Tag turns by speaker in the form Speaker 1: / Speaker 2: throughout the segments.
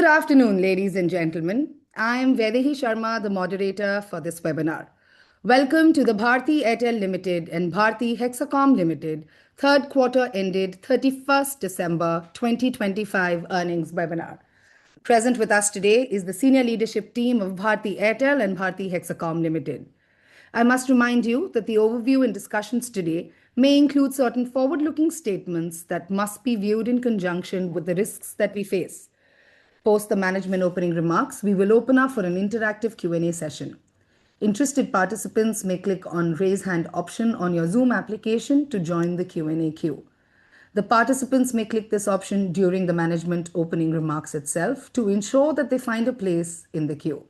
Speaker 1: afternoon, ladies and gentlemen. I am Vaidehi Sharma, the moderator for this webinar. Welcome to the Bharti Airtel Ltd and Bharti Hexacom Ltd third quarter ended 31st December 2025 earnings webinar. Present with us today is the senior leadership team of Bharti Airtel and Bharti Hexacom Ltd. I must remind you that the overview and discussions today may include certain forward-looking statements that must be viewed in conjunction with the risks that we face. Post the management opening remarks, we will open up for an interactive Q&A session. Interested participants may click on Raise Hand option on your Zoom application to join the Q&A queue. The participants may click this option during the management opening remarks itself to ensure that they find a place in the queue.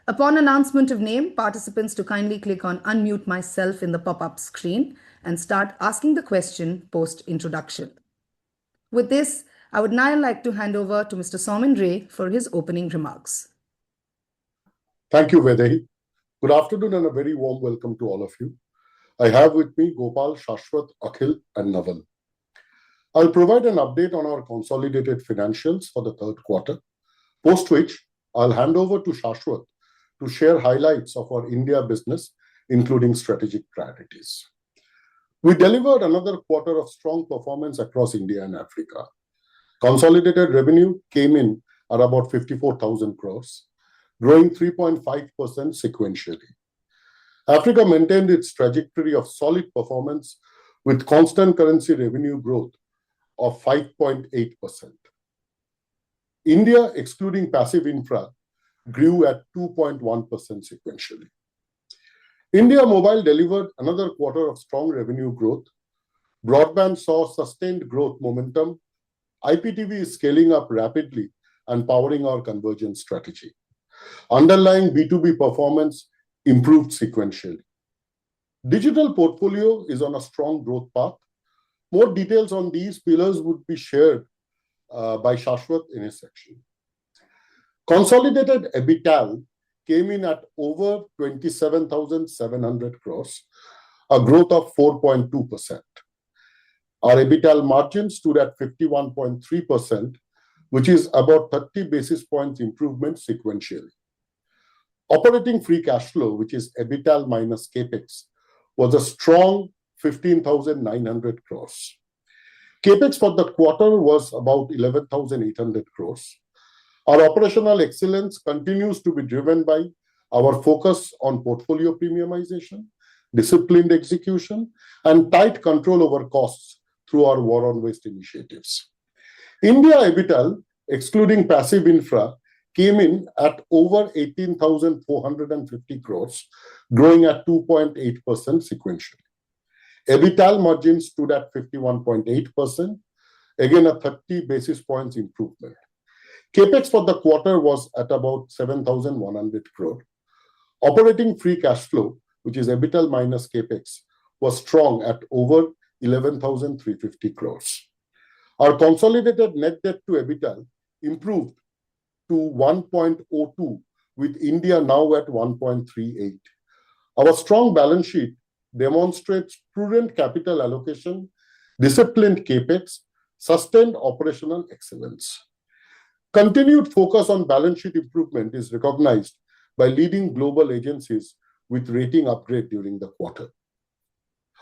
Speaker 1: Upon announcement of name, participants to kindly click on Unmute Myself in the pop-up screen and start asking the question post-introduction. With this, I would now like to hand over to Mr. Soumen Ray for his opening remarks.
Speaker 2: Thank you, Vaidehi. Good afternoon and a very warm welcome to all of you. I have with me Gopal, Shashwat, Akhil and Naval. I'll provide an update on our consolidated financials for the third quarter, post which I'll hand over to Shashwat to share highlights of our India business, including strategic priorities. We delivered another quarter of strong performance across India and Africa. Consolidated revenue came in at about 54,000 crores, growing 3.5% sequentially. Africa maintained its trajectory of solid performance with constant currency revenue growth of 5.8%. India, excluding passive infra, grew at 2.1% sequentially. India Mobile delivered another quarter of strong revenue growth. Broadband saw sustained growth momentum. IPTV is scaling up rapidly and powering our convergence strategy. Underlying B2B performance improved sequentially. Digital portfolio is on a strong growth path. More details on these pillars would be shared by Shashwat in his section. Consolidated EBITDA came in at over 27,700 crores, a growth of 4.2%. Our EBITDA margin stood at 51.3%, which is about 30 basis points improvement sequentially. Operating free cash flow, which is EBITDA minus CapEx, was a strong 15,900 crores. CapEx for the quarter was about 11,800 crores. Our operational excellence continues to be driven by our focus on portfolio premiumization, disciplined execution, and tight control over costs through our War on Waste initiatives. India EBITDA, excluding passive infra, came in at over 18,450 crores, growing at 2.8% sequentially. EBITDA margin stood at 51.8%, again a 30 basis points improvement. CapEx for the quarter was at about 7,100 crore. Operating free cash flow, which is EBITDA minus CapEx, was strong at over 11,350 crores. Our consolidated net debt to EBITDA improved to 1.02, with India now at 1.38. Our strong balance sheet demonstrates prudent capital allocation, disciplined CapEx, sustained operational excellence. Continued focus on balance sheet improvement is recognized by leading global agencies with rating upgrade during the quarter.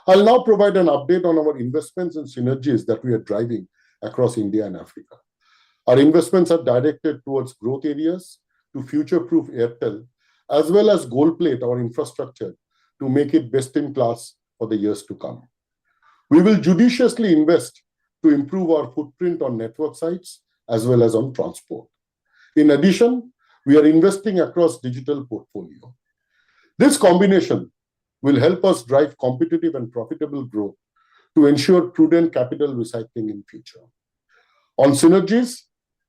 Speaker 2: I'll now provide an update on our investments and synergies that we are driving across India and Africa. Our investments are directed towards growth areas to future-proof Airtel, as well as gold plate our infrastructure to make it best in class for the years to come. We will judiciously invest to improve our footprint on network sites as well as on transport. In addition, we are investing across digital portfolio. This combination will help us drive competitive and profitable growth to ensure prudent capital recycling in future. On synergies,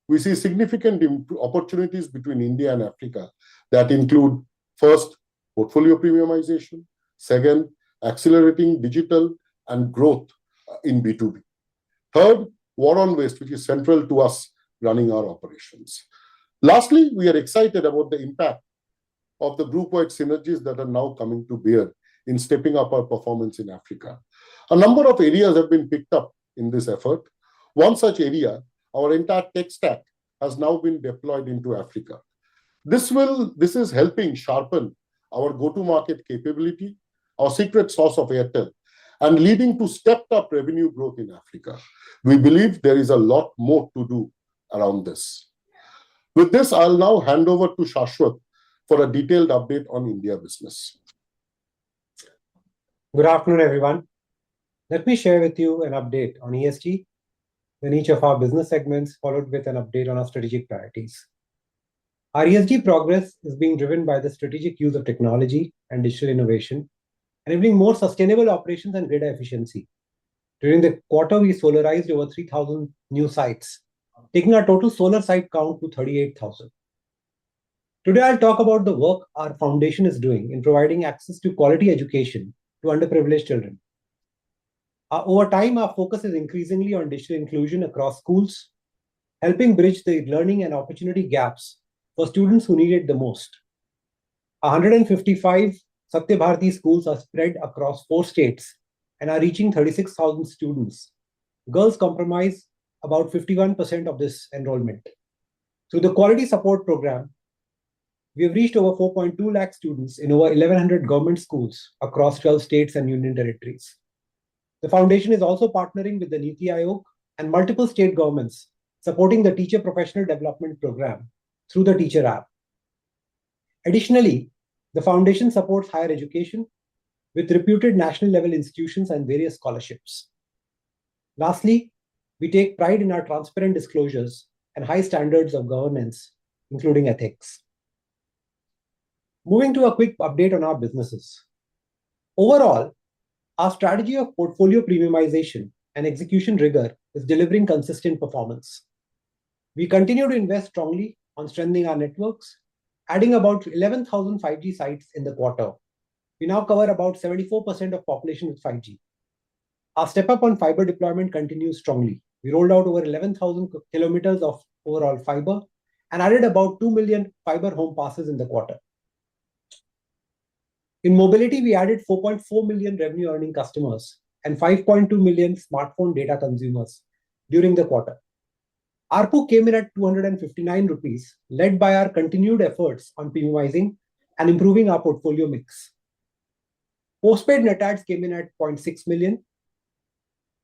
Speaker 2: we see significant opportunities between India and Africa that include, first, portfolio premiumization, second, accelerating digital and growth in B2B. Third, War on Waste, which is central to us running our operations. Lastly, we are excited about the impact of the group-wide synergies that are now coming to bear in stepping up our performance in Africa. A number of areas have been picked up in this effort. One such area, our entire tech stack, has now been deployed into Africa. This is helping sharpen our go-to-market capability, our secret sauce of Airtel, and leading to stepped-up revenue growth in Africa. We believe there is a lot more to do around this. With this, I'll now hand over to Shashwat for a detailed update on India business.
Speaker 3: Good afternoon, everyone. Let me share with you an update on ESG, then each of our business segments, followed with an update on our strategic priorities. Our ESG progress is being driven by the strategic use of technology and digital innovation, enabling more sustainable operations and greater efficiency. During the quarter, we solarized over 3,000 new sites, taking our total solar site count to 38,000. Today, I'll talk about the work our foundation is doing in providing access to quality education to underprivileged children. Over time, our focus is increasingly on digital inclusion across schools, helping bridge the learning and opportunity gaps for students who need it the most. 155 Satya Bharti schools are spread across 4 states and are reaching 36,000 students. Girls comprise about 51% of this enrollment. Through the Quality Support Program, we have reached over 4.2 lakh students in over 1,100 government schools across 12 states and union territories. The foundation is also partnering with the Niti Aayog and multiple state governments, supporting the Teacher Professional Development Program through the Teacher app. Additionally, the foundation supports higher education with reputed national level institutions and various scholarships. Lastly, we take pride in our transparent disclosures and high standards of governance, including ethics. Moving to a quick update on our businesses. Overall, our strategy of portfolio premiumization and execution rigor is delivering consistent performance. We continue to invest strongly on strengthening our networks, adding about 11,000 5G sites in the quarter. We now cover about 74% of population with 5G. Our step up on fiber deployment continues strongly. We rolled out over 11,000 kilometers of overall fiber and added about 2 million fiber home passes in the quarter. In mobility, we added 4.4 million revenue earning customers and 5.2 million smartphone data consumers during the quarter. ARPU came in at 259 rupees, led by our continued efforts on premiumizing and improving our portfolio mix. Postpaid net adds came in at 0.6 million.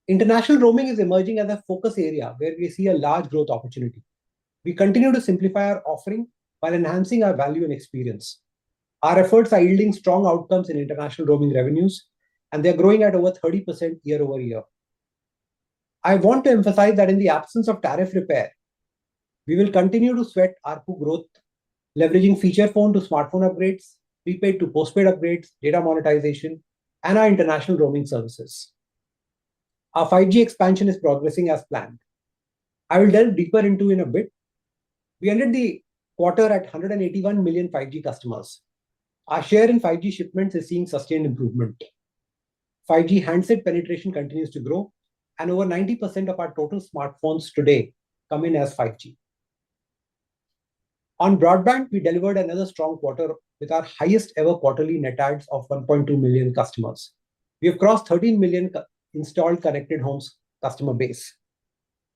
Speaker 3: International roaming is emerging as a focus area where we see a large growth opportunity. We continue to simplify our offering while enhancing our value and experience. Our efforts are yielding strong outcomes in international roaming revenues, and they're growing at over 30% year over year. I want to emphasize that in the absence of tariff repair, we will continue to sweat ARPU growth, leveraging feature phone to smartphone upgrades, prepaid to postpaid upgrades, data monetization, and our international roaming services. Our 5G expansion is progressing as planned. I will delve deeper into in a bit. We ended the quarter at 181 million 5G customers. Our share in 5G shipments is seeing sustained improvement. 5G handset penetration continues to grow, and over 90% of our total smartphones today come in as 5G. On broadband, we delivered another strong quarter with our highest ever quarterly net adds of 1.2 million customers. We have crossed 13 million installed connected homes customer base.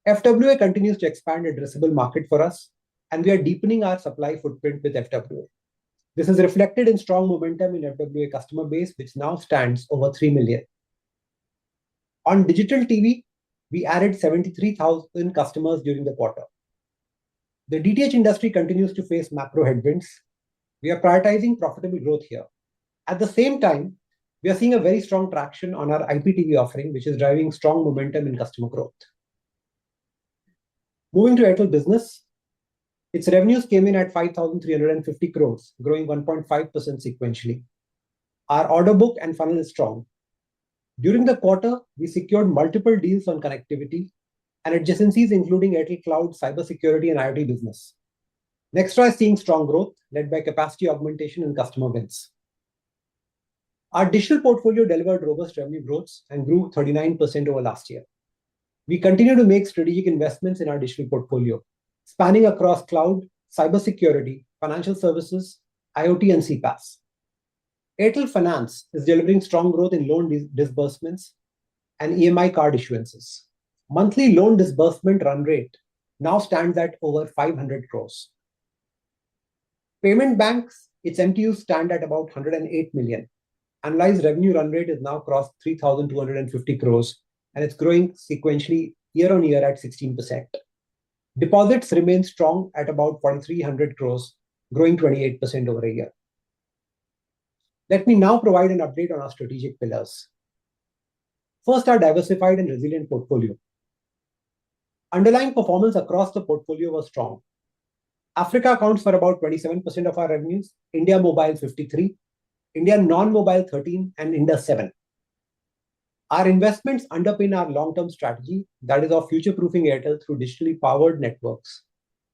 Speaker 3: FWA continues to expand addressable market for us, and we are deepening our supply footprint with FWA. This is reflected in strong momentum in FWA customer base, which now stands over 3 million. On digital TV, we added 73,000 customers during the quarter. The DTH industry continues to face macro headwinds. We are prioritizing profitable growth here. At the same time, we are seeing a very strong traction on our IPTV offering, which is driving strong momentum in customer growth. Moving to Airtel Business, its revenues came in at 5,350 crores, growing 1.5% sequentially. Our order book and funnel is strong. During the quarter, we secured multiple deals on connectivity and adjacencies, including Airtel Cloud, cybersecurity, and IoT business. Nextra is seeing strong growth, led by capacity augmentation and customer wins. Our digital portfolio delivered robust revenue growth and grew 39% over last year. We continue to make strategic investments in our digital portfolio, spanning across cloud, cybersecurity, financial services, IoT, and CPaaS. Airtel Finance is delivering strong growth in loan disbursements and EMI card issuances. Monthly loan disbursement run rate now stands at over 500 crores. Payment banks, its MTUs stand at about 108 million. Annualized revenue run rate is now crossed 3,250 crores, and it's growing sequentially year on year at 16%. Deposits remain strong at about 4,300 crores, growing 28% over a year. Let me now provide an update on our strategic pillars. First, our diversified and resilient portfolio. Underlying performance across the portfolio was strong. Africa accounts for about 27% of our revenues, India mobile 53%, India non-mobile 13%, and Indus 7%. Our investments underpin our long-term strategy, that is of future-proofing Airtel through digitally powered networks,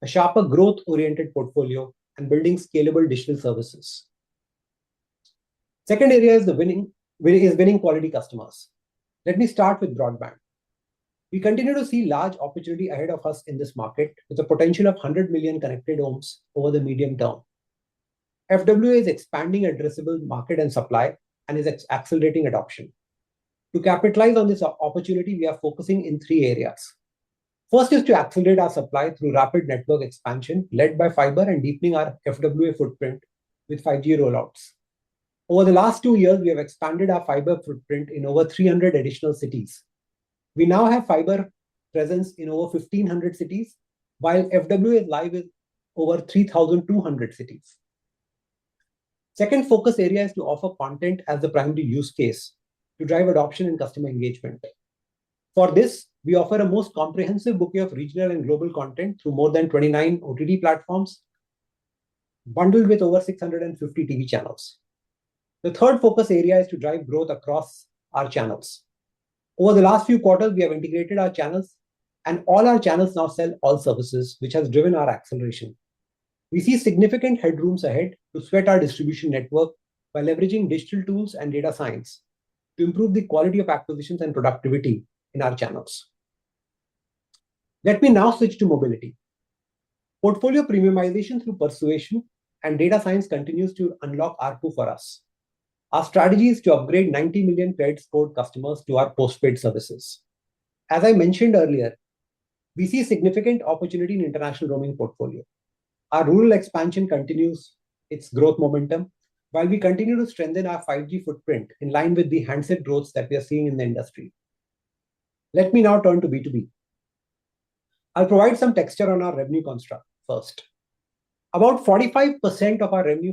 Speaker 3: a sharper growth-oriented portfolio, and building scalable digital services. Second area is winning quality customers. Let me start with broadband. We continue to see large opportunity ahead of us in this market with a potential of 100 million connected homes over the medium term. FWA is expanding addressable market and supply and is accelerating adoption. To capitalize on this opportunity, we are focusing in three areas. First is to accelerate our supply through rapid network expansion led by fiber and deepening our FWA footprint with 5G rollouts. Over the last 2 years, we have expanded our fiber footprint in over 300 additional cities. We now have fiber presence in over 1,500 cities, while FWA is live in over 3,200 cities. Second focus area is to offer content as the primary use case to drive adoption and customer engagement. For this, we offer a most comprehensive bouquet of regional and global content through more than 29 OTT platforms, bundled with over 650 TV channels. The third focus area is to drive growth across our channels. Over the last few quarters, we have integrated our channels, and all our channels now sell all services, which has driven our acceleration. We see significant headrooms ahead to sweat our distribution network by leveraging digital tools and data science to improve the quality of acquisitions and productivity in our channels. Let me now switch to mobility. Portfolio premiumization through persuasion and data science continues to unlock ARPU for us. Our strategy is to upgrade 90 million credit scored customers to our postpaid services. As I mentioned earlier, we see significant opportunity in international roaming portfolio. Our rural expansion continues its growth momentum, while we continue to strengthen our 5G footprint in line with the handset growth that we are seeing in the industry. Let me now turn to B2B. I'll provide some texture on our revenue construct first. About 45% of our revenue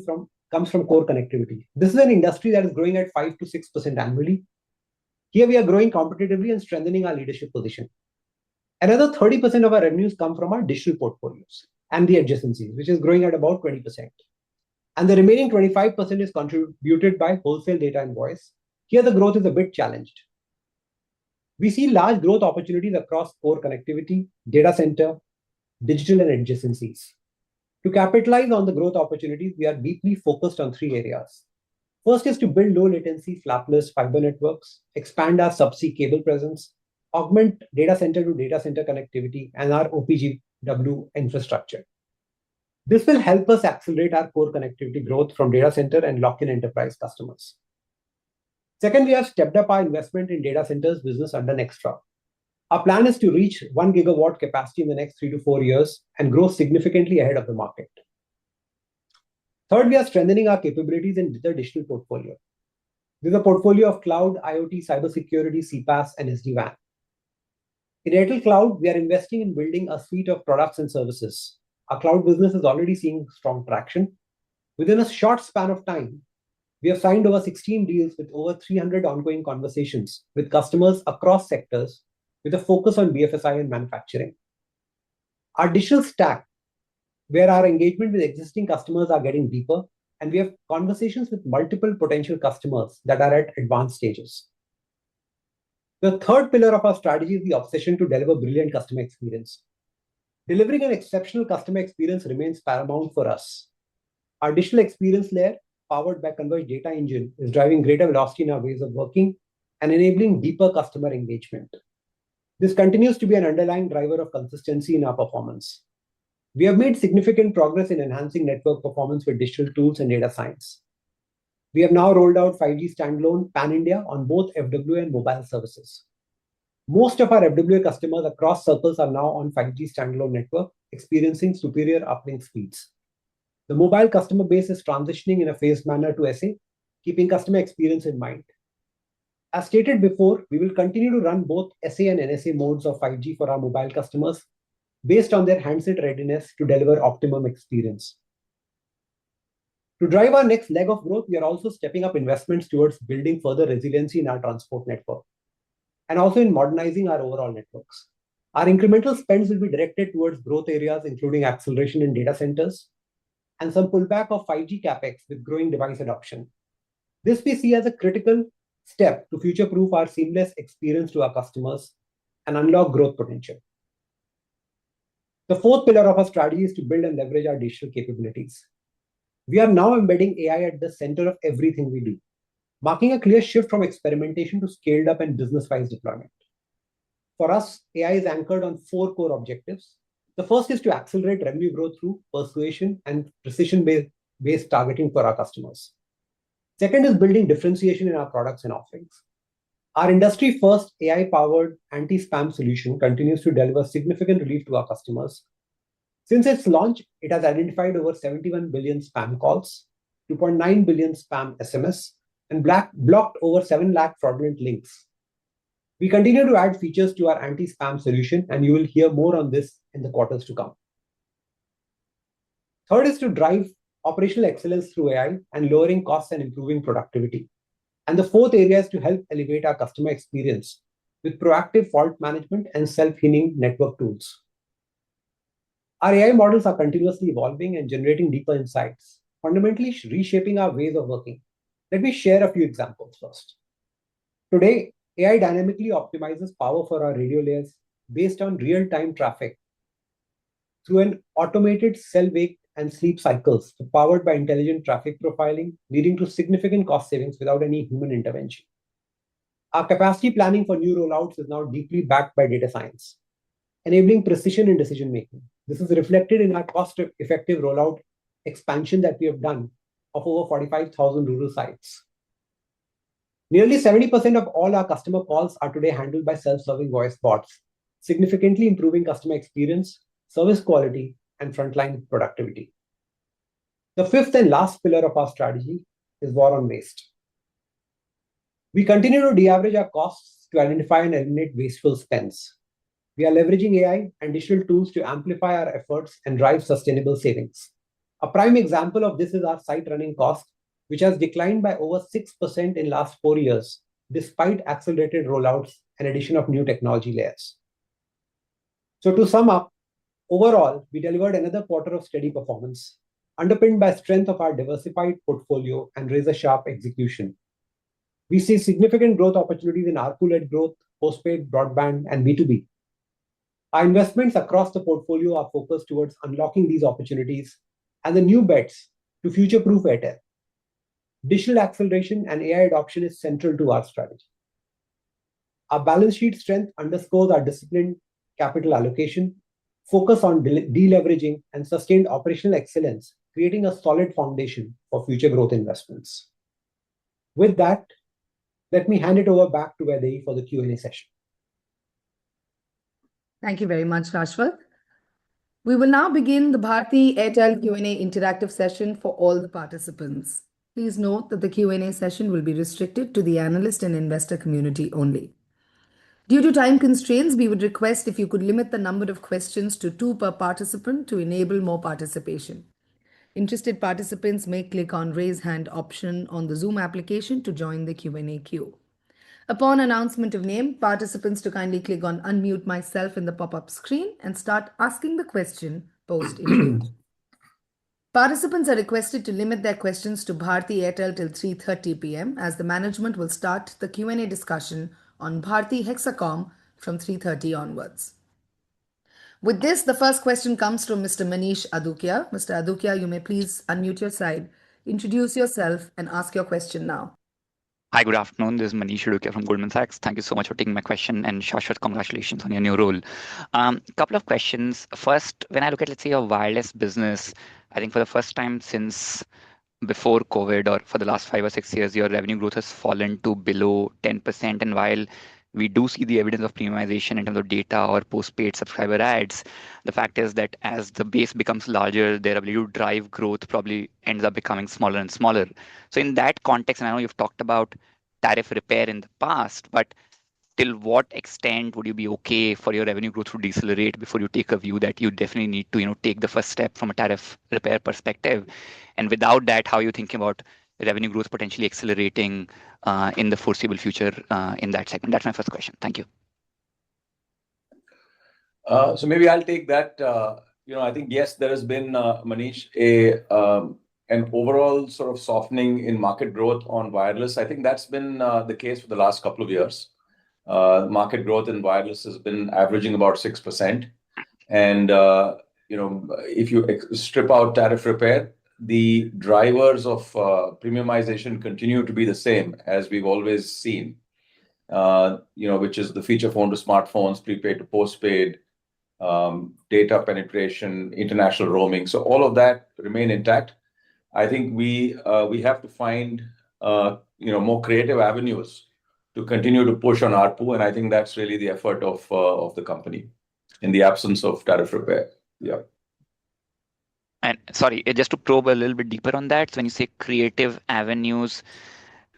Speaker 3: comes from core connectivity. This is an industry that is growing at 5 to 6% annually. Here we are growing competitively and strengthening our leadership position. Another 30% of our revenues come from our digital portfolios and the adjacencies, which is growing at about 20%. And the remaining 25% is contributed by wholesale data and voice. Here the growth is a bit challenged. We see large growth opportunities across core connectivity, data center, digital and adjacencies. To capitalize on the growth opportunities, we are deeply focused on three areas. First is to build low latency flapless fiber networks, expand our subsea cable presence, augment data center to data center connectivity, and our OPGW infrastructure. This will help us accelerate our core connectivity growth from data center and lock in enterprise customers. Second, we have stepped up our investment in data centers business under Nextra. Our plan is to reach 1 gigawatt capacity in the next 3 to 4 years and grow significantly ahead of the market. Third, we are strengthening our capabilities in the digital portfolio. This is a portfolio of cloud, IoT, cybersecurity, CPaaS, and SD-WAN. In Airtel Cloud, we are investing in building a suite of products and services. Our cloud business is already seeing strong traction. Within a short span of time, we have signed over 16 deals with over 300 ongoing conversations with customers across sectors with a focus on BFSI and manufacturing. Our digital stack, where our engagement with existing customers are getting deeper, and we have conversations with multiple potential customers that are at advanced stages. The third pillar of our strategy is the obsession to deliver brilliant customer experience. Delivering an exceptional customer experience remains paramount for us. Our digital experience layer, powered by Converged Data Engine, is driving greater velocity in our ways of working and enabling deeper customer engagement. This continues to be an underlying driver of consistency in our performance. We have made significant progress in enhancing network performance with digital tools and data science. We have now rolled out 5G standalone pan-India on both FWA and mobile services. Most of our FWA customers across circles are now on 5G standalone network, experiencing superior uplink speeds. The mobile customer base is transitioning in a phased manner to SA, keeping customer experience in mind. As stated before, we will continue to run both SA and NSA modes of 5G for our mobile customers based on their handset readiness to deliver optimum experience. To drive our next leg of growth, we are also stepping up investments towards building further resiliency in our transport network and also in modernizing our overall networks. Our incremental spends will be directed towards growth areas, including acceleration in data centers and some pullback of 5G capex with growing device adoption. This we see as a critical step to future-proof our seamless experience to our customers and unlock growth potential. The fourth pillar of our strategy is to build and leverage our digital capabilities. We are now embedding AI at the center of everything we do, marking a clear shift from experimentation to scaled up and business-wise deployment. For us, AI is anchored on 4 core objectives. The first is to accelerate revenue growth through persuasion and precision-based targeting for our customers. Second is building differentiation in our products and offerings. Our industry-first AI-powered anti-spam solution continues to deliver significant relief to our customers. Since its launch, it has identified over 71 billion spam calls, 2.9 billion spam SMS, and blocked over 7 lakh fraudulent links. We continue to add features to our anti-spam solution, and you will hear more on this in the quarters to come. Third is to drive operational excellence through AI and lowering costs and improving productivity. And the fourth area is to help elevate our customer experience with proactive fault management and self-healing network tools. Our AI models are continuously evolving and generating deeper insights, fundamentally reshaping our ways of working. Let me share a few examples first. Today, AI dynamically optimizes power for our radio layers based on real-time traffic through an automated cell wake and sleep cycles powered by intelligent traffic profiling, leading to significant cost savings without any human intervention. Our capacity planning for new rollouts is now deeply backed by data science, enabling precision in decision-making. This is reflected in our cost-effective rollout expansion that we have done of over 45,000 rural sites. Nearly 70% of all our customer calls are today handled by self-serving voice bots, significantly improving customer experience, service quality, and frontline productivity. The fifth and last pillar of our strategy is war on waste. We continue to de-average our costs to identify and eliminate wasteful spends. We are leveraging AI and digital tools to amplify our efforts and drive sustainable savings. A prime example of this is our site running cost, which has declined by over 6% in last 4 years, despite accelerated rollouts and addition of new technology layers. So to sum up, overall, we delivered another quarter of steady performance, underpinned by strength of our diversified portfolio and razor-sharp execution. We see significant growth opportunities in ARPU-led growth, postpaid, broadband, and B2B. Our investments across the portfolio are focused towards unlocking these opportunities and the new bets to future-proof Airtel. Digital acceleration and AI adoption is central to our strategy. Our balance sheet strength underscores our disciplined capital allocation, focus on deleveraging, and sustained operational excellence, creating a solid foundation for future growth investments. With that, let me hand it over back to Vaidehi for the Q&A session.
Speaker 1: Thank you very much, Rashwat. We will now begin the Bharti Airtel Q&A interactive session for all the participants. Please note that the Q&A session will be restricted to the analyst and investor community only. Due to time constraints, we would request if you could limit the number of questions to 2 per participant to enable more participation. Interested participants may click on Raise Hand option on the Zoom application to join the Q&A queue. Upon announcement of name, participants to kindly click on Unmute Myself in the pop-up screen and start asking the question post-input. Participants are requested to limit their questions to Bharti Airtel till 3:30 p.m. as the management will start the Q&A discussion on Bharti Hexacom from 3:30 onwards. With this, the first question comes from Mr. Manish Adukia. Mr. Adukia, you may please unmute your side, introduce yourself, and ask your question now.
Speaker 4: Hi, good afternoon. This is Manish Adukia from Goldman Sachs. Thank you so much for taking my question, and Shashwat, congratulations on your new role. Couple of questions. First, when I look at, let's say, your wireless business, I think for the first time since before COVID or for the last 5 or 6 years, your revenue growth has fallen to below 10%. And while we do see the evidence of premiumization in terms of data or postpaid subscriber ads. The fact is that as the base becomes larger, their ability to drive growth probably ends up becoming smaller and smaller. So in that context, and I know you've talked about tariff repair in the past, but till what extent would you be okay for your revenue growth to decelerate before you take a view that you definitely need to, take the first step from a tariff repair perspective? And without that, how are you thinking about revenue growth potentially accelerating in the foreseeable future in that segment? That's my first question. Thank you.
Speaker 5: So maybe I'll take that. I think, yes, there has been, Manish, an overall sort of softening in market growth on wireless. I think that's been the case for the last couple of years. Market growth in wireless has been averaging about 6%. And, if you strip out tariff repair, the drivers of premiumization continue to be the same as we've always seen, which is the feature phone to smartphones, prepaid to postpaid, data penetration, international roaming. So all of that remain intact. I think we have to find more creative avenues to continue to push on ARPU, and I think that's really the effort of the company in the absence of tariff repair. Yeah.
Speaker 4: And sorry, just to probe a little bit deeper on that. So when you say creative avenues,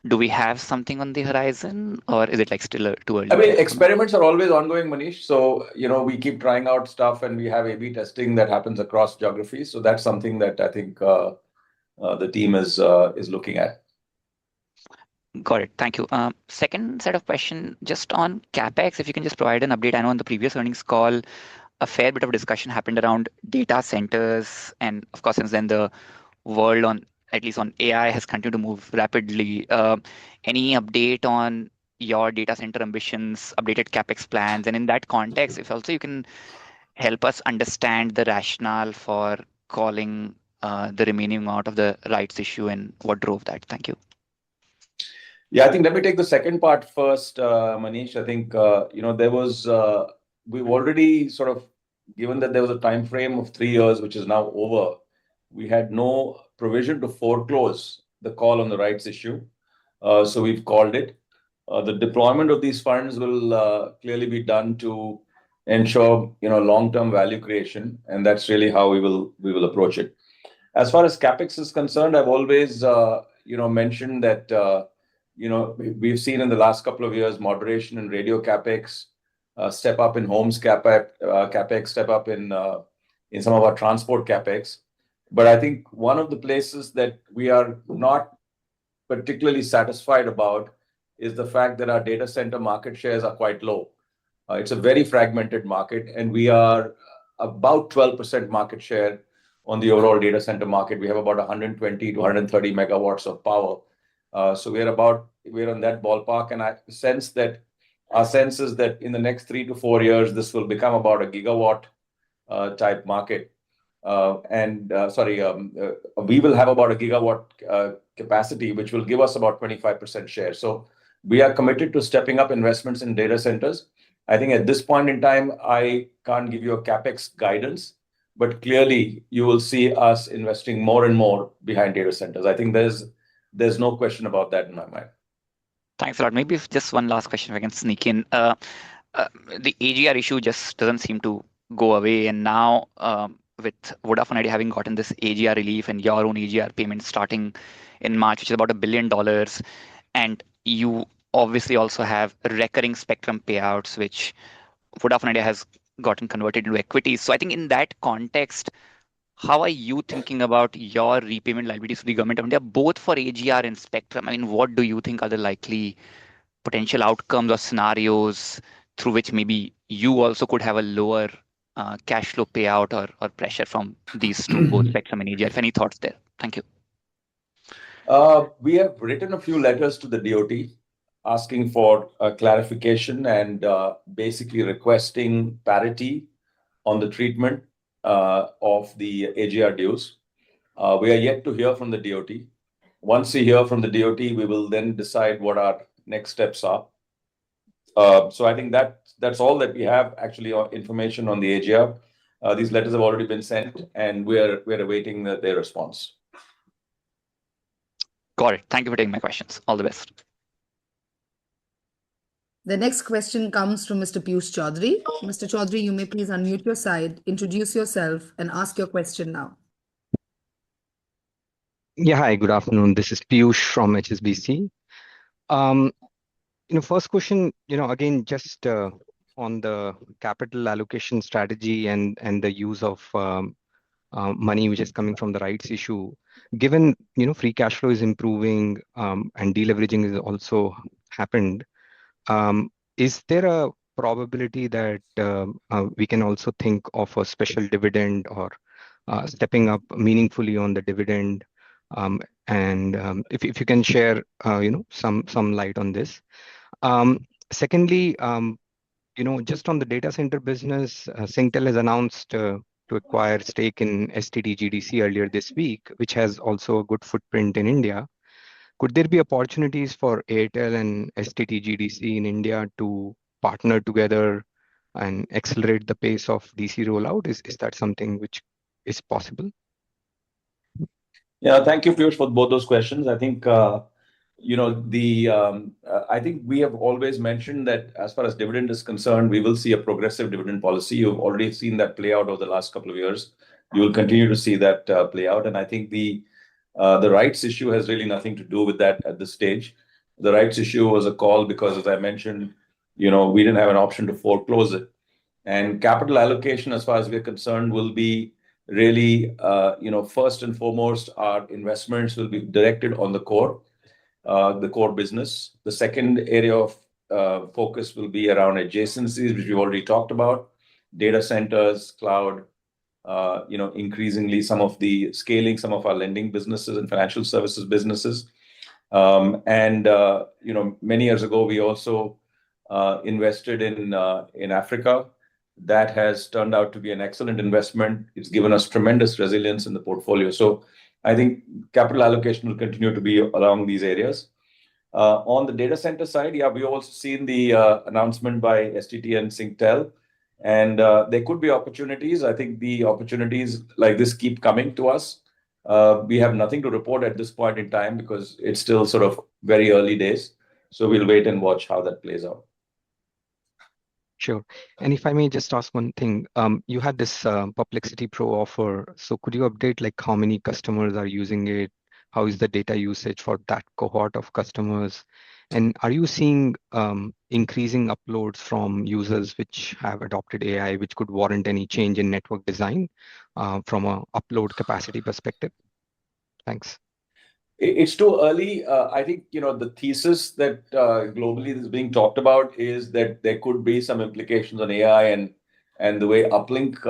Speaker 4: do we have something on the horizon, or is it like still too early?
Speaker 5: I mean, experiments are always ongoing, Manish. So, we keep trying out stuff, and we have A/B testing that happens across geographies. So that's something that I think the team is looking at.
Speaker 4: Got it. Thank you. Second set of question, just on CapEx, if you can just provide an update. I know on the previous earnings call, a fair bit of discussion happened around data centers. And of course, since then, the world at least on AI has continued to move rapidly. Any update on your data center ambitions, updated CapEx plans? And in that context, if also you can help us understand the rationale for calling the remaining amount of the rights issue and what drove that. Thank you.
Speaker 5: Yeah, I think let me take the second part first, Manish. I think, we've already sort of, given that there was a time frame of 3 years, which is now over, we had no provision to foreclose the call on the rights issue. So we've called it. The deployment of these funds will clearly be done to ensure, long-term value creation. And that's really how we will approach it. As far as CapEx is concerned, I've always, mentioned that, we've seen in the last couple of years moderation in radio CapEx, step up in homes CapEx, step up in some of our transport CapEx. But I think one of the places that we are not particularly satisfied about is the fact that our data center market shares are quite low. It's a very fragmented market, and we are about 12% market share on the overall data center market. We have about 120 to 130 megawatts of power. So we're on that ballpark, and our sense is that in the next 3 to 4 years, this will become about a gigawatt type market. We will have about a gigawatt capacity, which will give us about 25% share. So we are committed to stepping up investments in data centers. I think at this point in time, I can't give you a CapEx guidance, but clearly you will see us investing more and more behind data centers. I think there's no question about that in my mind.
Speaker 4: Thanks a lot. Maybe just one last question if I can sneak in. The AGR issue just doesn't seem to go away. And now with Vodafone Idea having gotten this AGR relief and your own AGR payment starting in March, which is about $1 billion. And you obviously also have recurring spectrum payouts, which Vodafone Idea has gotten converted into equity. So I think in that context, how are you thinking about your repayment liabilities to the government of India, both for AGR and spectrum? I mean, what do you think are the likely potential outcomes or scenarios through which maybe you also could have a lower cash flow payout or pressure from these two, both spectrum and AGR? If any thoughts there? Thank you.
Speaker 5: We have written a few letters to the DoT asking for clarification and basically requesting parity on the treatment of the AGR dues. We are yet to hear from the DoT. Once we hear from the DoT, we will then decide what our next steps are. So I think that's all that we have actually information on the AGR. These letters have already been sent, and we're awaiting their response.
Speaker 4: Got it. Thank you for taking my questions. All the best.
Speaker 1: The next question comes from Mr. Piyush Chaudhary. Mr. Chaudhary, you may please unmute your side, introduce yourself, and ask your question now.
Speaker 6: Yeah, hi, good afternoon. This is Piyush from HSBC. First question, again, just on the capital allocation strategy and the use of money which is coming from the rights issue. Given, free cash flow is improving and deleveraging is also happened, is there a probability that we can also think of a special dividend or stepping up meaningfully on the dividend? If you can share, some light on this. Secondly, just on the data center business, Singtel has announced to acquire stake in STT GDC earlier this week, which has also a good footprint in India. Could there be opportunities for Airtel and STT GDC in India to partner together and accelerate the pace of DC rollout? Is that something which is possible?
Speaker 5: Yeah, thank you, Piyush, for both those questions. I think I think we have always mentioned that as far as dividend is concerned, we will see a progressive dividend policy. You've already seen that play out over the last couple of years. You will continue to see that play out. And I think the rights issue has really nothing to do with that at this stage. The rights issue was a call because, as I mentioned, we didn't have an option to foreclose it. And capital allocation, as far as we're concerned, will be really, first and foremost, our investments will be directed on the core business. The second area of focus will be around adjacencies, which we've already talked about, data centers, cloud, increasingly some of our lending businesses and financial services businesses. Many years ago, we also invested in Africa. That has turned out to be an excellent investment. It's given us tremendous resilience in the portfolio. So I think capital allocation will continue to be along these areas. On the data center side, yeah, we've also seen the announcement by STT and Singtel. And there could be opportunities. I think the opportunities like this keep coming to us. We have nothing to report at this point in time because it's still sort of very early days. So we'll wait and watch how that plays out.
Speaker 6: Sure. And if I may just ask one thing, you had this Perplexity Pro offer. So could you update like how many customers are using it? How is the data usage for that cohort of customers? And are you seeing increasing uploads from users which have adopted AI, which could warrant any change in network design from an upload capacity perspective? Thanks.
Speaker 5: It's too early. I think, the thesis that globally is being talked about is that there could be some implications on AI and the way uplink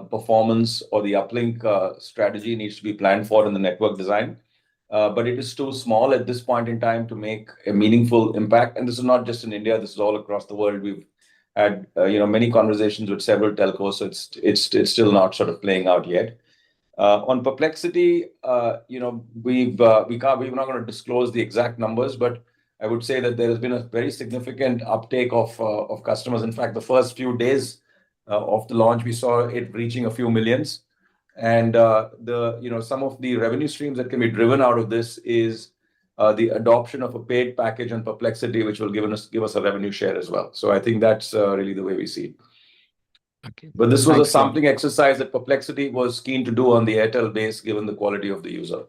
Speaker 5: performance or the uplink strategy needs to be planned for in the network design. But it is too small at this point in time to make a meaningful impact. And this is not just in India. This is all across the world. We've had, many conversations with several telcos. So it's still not sort of playing out yet. On Perplexity, we're not going to disclose the exact numbers, but I would say that there has been a very significant uptake of customers. In fact, the first few days of the launch, we saw it reaching a few millions. And some of the revenue streams that can be driven out of this is the adoption of a paid package on Perplexity, which will give us a revenue share as well. So I think that's really the way we see it.
Speaker 6: Okay.
Speaker 5: But this was a sampling exercise that Perplexity was keen to do on the Airtel base, given the quality of the user.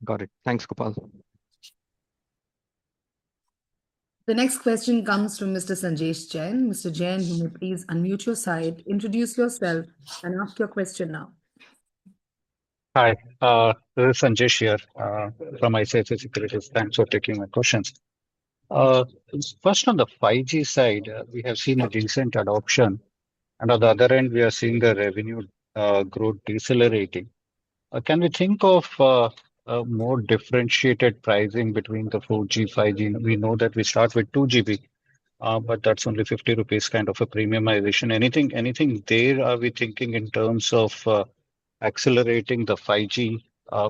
Speaker 6: Got it. Thanks, Gopal.
Speaker 1: The next question comes from Mr. Sanjesh Jain. Mr. Jain, you may please unmute your side, introduce yourself, and ask your question now.
Speaker 7: Hi, this is Sanjesh here from ICICI Securities. Thanks for taking my questions. First, on the 5G side, we have seen a decent adoption. And on the other end, we are seeing the revenue growth decelerating. Can we think of a more differentiated pricing between the 4G, 5G? We know that we start with 2 GB, but that's only 50 rupees kind of a premiumization. Anything there are we thinking in terms of accelerating the 5G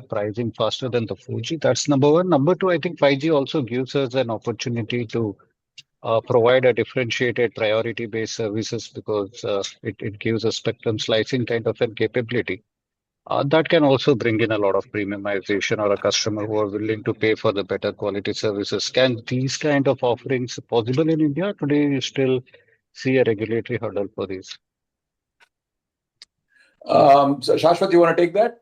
Speaker 7: pricing faster than the 4G? That's number one. Number two, I think 5G also gives us an opportunity to provide a differentiated priority-based services because it gives a spectrum slicing kind of a capability. That can also bring in a lot of premiumization or a customer who are willing to pay for the better quality services. Can these kind of offerings possible in India? Today, you still see a regulatory hurdle for these.
Speaker 5: So Shashwat, you want to take that?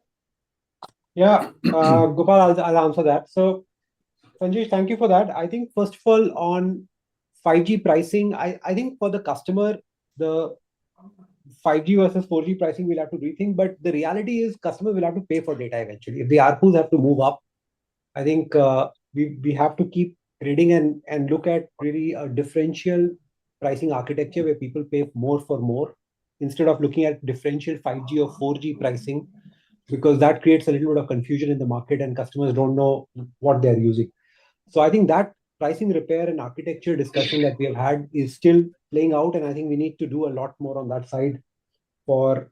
Speaker 3: Yeah, Gopal, I'll answer that. So, Sanjay, thank you for that. I think, first of all, on 5G pricing, I think for the customer, the 5G versus 4G pricing we'll have to rethink. But the reality is, customers will have to pay for data eventually. If the ARPUs have to move up, I think we have to keep reading and look at really a differential pricing architecture where people pay more for more instead of looking at differential 5G or 4G pricing, because that creates a little bit of confusion in the market and customers don't know what they're using. So I think that pricing repair and architecture discussion that we have had is still playing out, and I think we need to do a lot more on that side for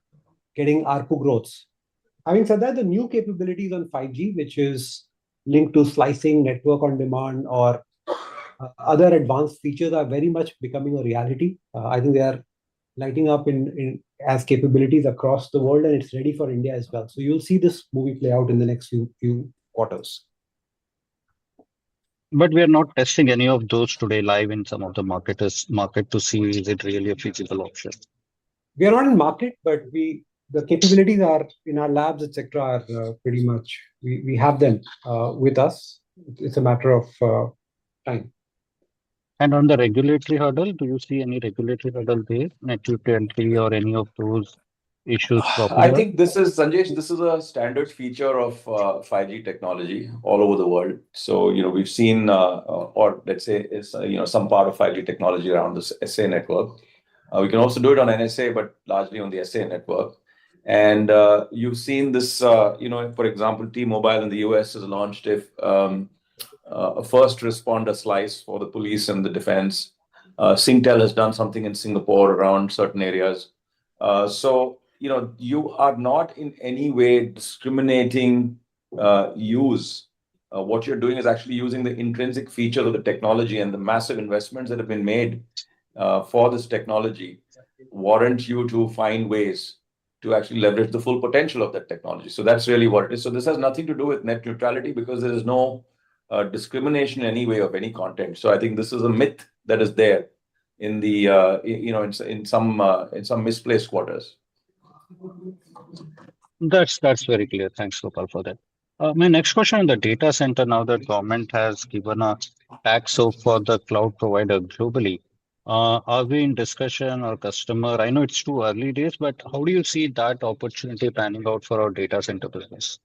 Speaker 3: getting ARPU growths. Having said that, the new capabilities on 5G, which is linked to slicing, network on demand, or other advanced features, are very much becoming a reality. I think they are lighting up as capabilities across the world, and it's ready for India as well. So you'll see this movie play out in the next few quarters.
Speaker 7: But we are not testing any of those today live in some of the market to see is it really a feasible option.
Speaker 3: We are not in market, but the capabilities are in our labs, etc. Are pretty much we have them with us. It's a matter of time.
Speaker 7: And on the regulatory hurdle, do you see any regulatory hurdle there, net neutrality or any of those issues cropping
Speaker 5: I
Speaker 7: up?
Speaker 5: think this is, Sanjesh, this is a standard feature of 5G technology all over the world. So, we've seen, or let's say, some part of 5G technology around this SA network. We can also do it on NSA, but largely on the SA network. And you've seen this, for example, T-Mobile in the US has launched a first responder slice for the police and the defense. Singtel has done something in Singapore around certain areas. So, you are not in any way discriminating use. What you're doing is actually using the intrinsic features of the technology, and the massive investments that have been made for this technology warrant you to find ways to actually leverage the full potential of that technology. So that's really what it is. So this has nothing to do with net neutrality, because there is no discrimination in any way of any content. So I think this is a myth that is there in the in some misplaced quarters.
Speaker 7: That's very clear. Thanks, Gopal, for that. My next question on the data center. Now that government has given a tax off for the cloud provider globally, are we in discussion or customer? I know it's too early days, but how do you see that opportunity panning out for our data center business?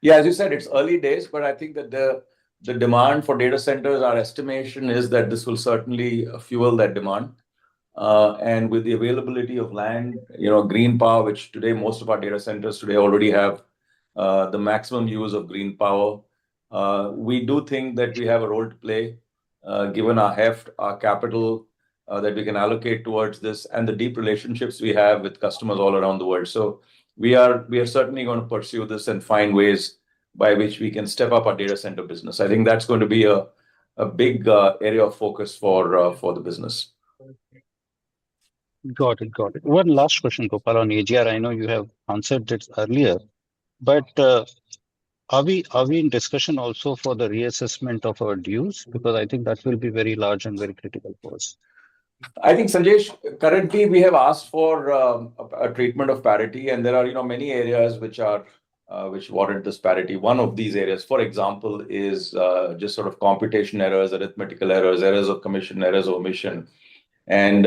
Speaker 5: Yeah, as you said, it's early days, but I think that the demand for data centers, our estimation is that this will certainly fuel that demand. And with the availability of land, green power, which today most of our data centers today already have the maximum use of green power, we do think that we have a role to play, given our heft, our capital that we can allocate towards this, and the deep relationships we have with customers all around the world. So we are certainly going to pursue this and find ways by which we can step up our data center business. I think that's going to be a big area of focus for the business.
Speaker 7: Got it. One last question, Gopal, on AGR. I know you have answered it earlier, but are we in discussion also for the reassessment of our dues? Because I think that will be very large and very critical for us.
Speaker 5: I think, Sanjesh, currently we have asked for a treatment of parity, and there are many areas which warrant this parity. One of these areas, for example, is just sort of computation errors, arithmetical errors, errors of commission, errors of omission, and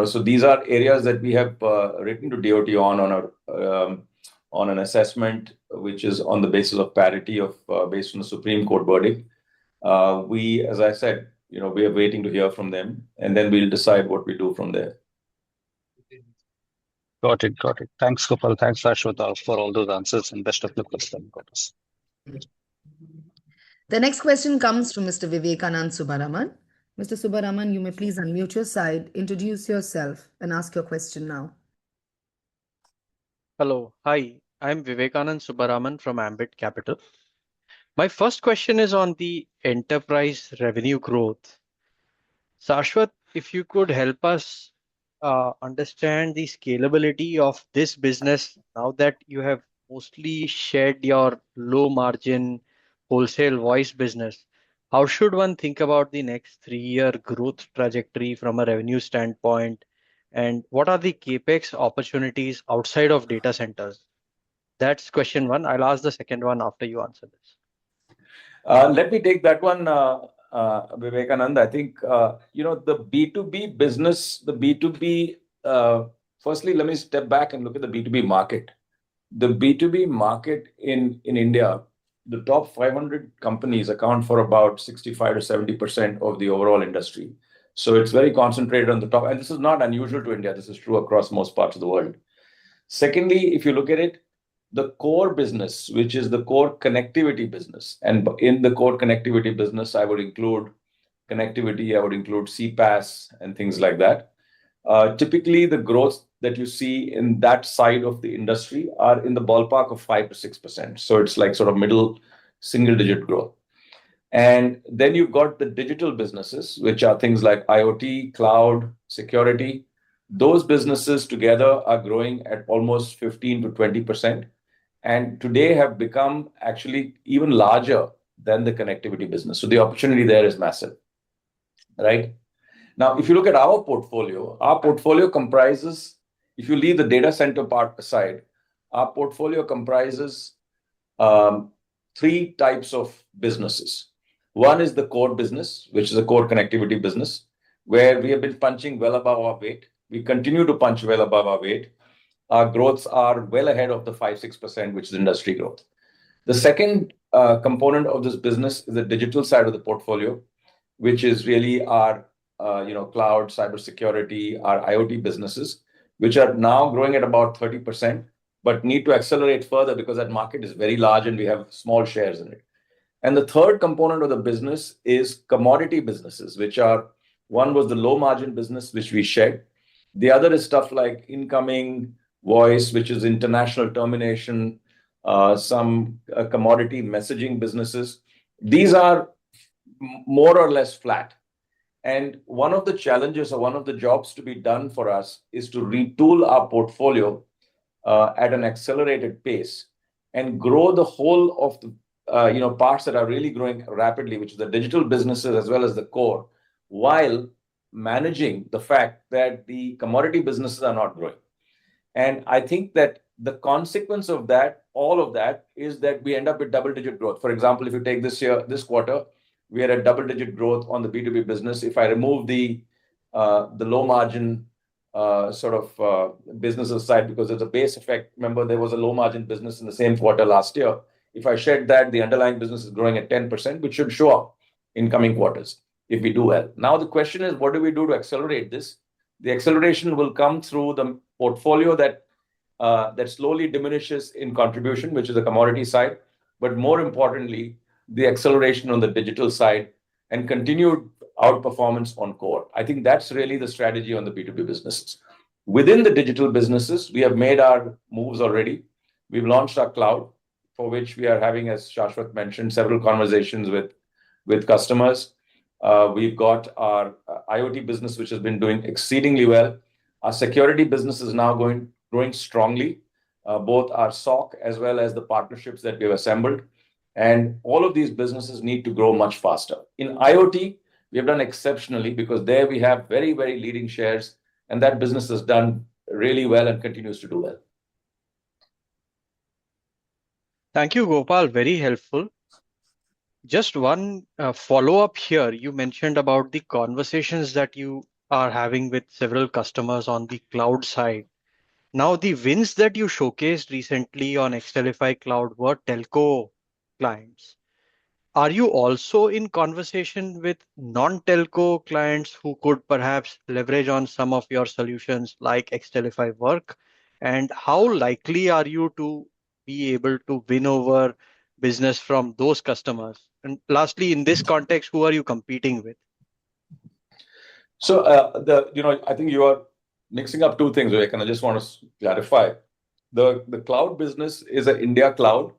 Speaker 5: so these are areas that we have written to DOT on an assessment which is on the basis of parity based on the Supreme Court verdict. As I said, we are waiting to hear from them, and then we'll decide what we do from there.
Speaker 7: Got it. Thanks, Gopal. Thanks, Shashwat, for all those answers, and best of luck with them.
Speaker 1: The next question comes from Mr. Vivekanand Subaraman. Mr. Subaraman, you may please unmute your side, introduce yourself, and ask your question now.
Speaker 8: Hello. Hi, I'm Vivekanand Subaraman from Ambit Capital. My first question is on the enterprise revenue growth. Shashwat, if you could help us understand the scalability of this business now that you have mostly shed your low margin wholesale voice business. How should one think about the next 3-year growth trajectory from a revenue standpoint? And what are the capex opportunities outside of data centers? That's question one. I'll ask the second one after you answer this.
Speaker 5: Let me take that one, Vivekanand. I think, the B2B business, the B2B, firstly, let me step back and look at the B2B market. The B2B market in India, the top 500 companies account for about 65 to 70% of the overall industry. So it's very concentrated on the top. And this is not unusual to India. This is true across most parts of the world. Secondly, if you look at it, the core business, which is the core connectivity business, and in the core connectivity business, I would include connectivity, I would include CPaaS and things like that. Typically, the growth that you see in that side of the industry are in the ballpark of 5 to 6%. So it's like sort of middle single-digit growth. And then you've got the digital businesses, which are things like IoT, cloud, security. Those businesses together are growing at almost 15 to 20%, and today have become actually even larger than the connectivity business. So the opportunity there is massive, right? Now, if you look at our portfolio comprises, if you leave the data center part aside, our portfolio comprises three types of businesses. One is the core business, which is a core connectivity business, where we have been punching well above our weight. We continue to punch well above our weight. Our growths are well ahead of the 5-6%, which is industry growth. The second component of this business is the digital side of the portfolio, which is really our cloud, cybersecurity, our IoT businesses, which are now growing at about 30%, but need to accelerate further because that market is very large and we have small shares in it. And the third component of the business is commodity businesses, which are, one was the low margin business, which we shed. The other is stuff like incoming voice, which is international termination, some commodity messaging businesses. These are more or less flat. And one of the challenges or one of the jobs to be done for us is to retool our portfolio at an accelerated pace and grow the whole of the parts that are really growing rapidly, which is the digital businesses as well as the core, while managing the fact that the commodity businesses are not growing. And I think that the consequence of that, all of that, is that we end up with double-digit growth. For example, if you take this quarter, we had a double-digit growth on the B2B business. If I remove the low margin businesses side, because there's a base effect. Remember, there was a low margin business in the same quarter last year. If I shed that, the underlying business is growing at 10%, which should show up in coming quarters if we do well. Now, the question is, what do we do to accelerate this? The acceleration will come through the portfolio that slowly diminishes in contribution, which is the commodity side, but more importantly, the acceleration on the digital side and continued outperformance on core. I think that's really the strategy on the B2B businesses. Within the digital businesses, we have made our moves already. We've launched our cloud, for which we are having, as Shashwat mentioned, several conversations with customers. We've got our IoT business, which has been doing exceedingly well. Our security business is now growing strongly, both our SOC as well as the partnerships that we have assembled. And all of these businesses need to grow much faster. In IoT, we have done exceptionally because there we have very, very leading shares, and that business has done really well and continues to do well.
Speaker 8: Thank you, Gopal. Very helpful. Just one follow-up here. You mentioned about the conversations that you are having with several customers on the cloud side. Now, the wins that you showcased recently on Extelify Cloud were telco clients. Are you also in conversation with non-telco clients who could perhaps leverage on some of your solutions like Extelify Work? And how likely are you to be able to win over business from those customers? And lastly, in this context, who are you competing with?
Speaker 5: So, I think you are mixing up two things, Vivek, and I just want to clarify. The cloud business is an India cloud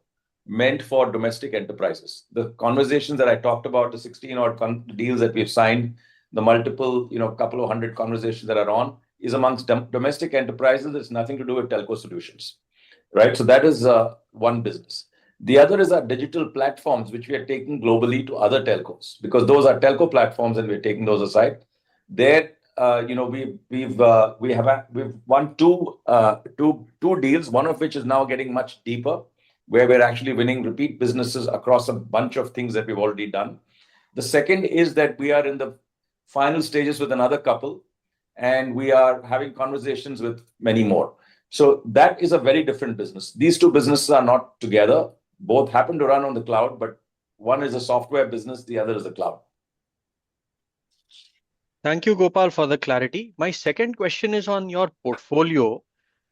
Speaker 5: meant for domestic enterprises. The conversations that I talked about, the 16 odd deals that we've signed, the multiple, couple of hundred conversations that are on, is amongst domestic enterprises. It's nothing to do with telco solutions, right? So that is one business. The other is our digital platforms, which we are taking globally to other telcos, because those are telco platforms, and we're taking those aside. There, we've won two deals, one of which is now getting much deeper, where we're actually winning repeat businesses across a bunch of things that we've already done. The second is that we are in the final stages with another couple, and we are having conversations with many more. So that is a very different business. These two businesses are not together. Both happen to run on the cloud, but one is a software business, the other is a cloud.
Speaker 8: Thank you, Gopal, for the clarity. My second question is on your portfolio.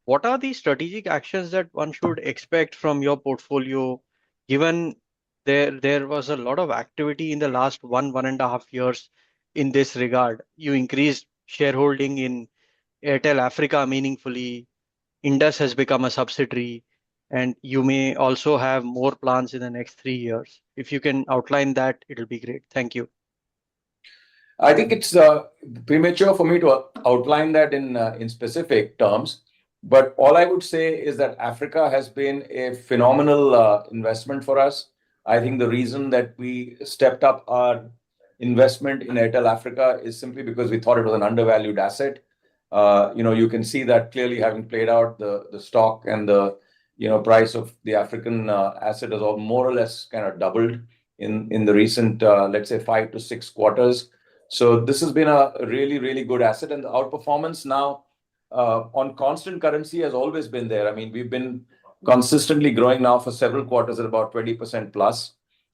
Speaker 8: What are the strategic actions that one should expect from your portfolio, given there was a lot of activity in the last 1.5 years in this regard? You increased shareholding in Airtel Africa meaningfully. Indus has become a subsidiary, and you may also have more plans in the next 3 years. If you can outline that, it'll be great. Thank you.
Speaker 5: I think it's premature for me to outline that in specific terms, but all I would say is that Africa has been a phenomenal investment for us. I think the reason that we stepped up our investment in Airtel Africa is simply because we thought it was an undervalued asset. You can see that clearly having played out. The stock and the price of the African asset has all more or less kind of doubled in the recent, let's say, 5 to 6 quarters. So this has been a really, really good asset, and the outperformance now on constant currency has always been there. I mean, we've been consistently growing now for several quarters at about 20% plus.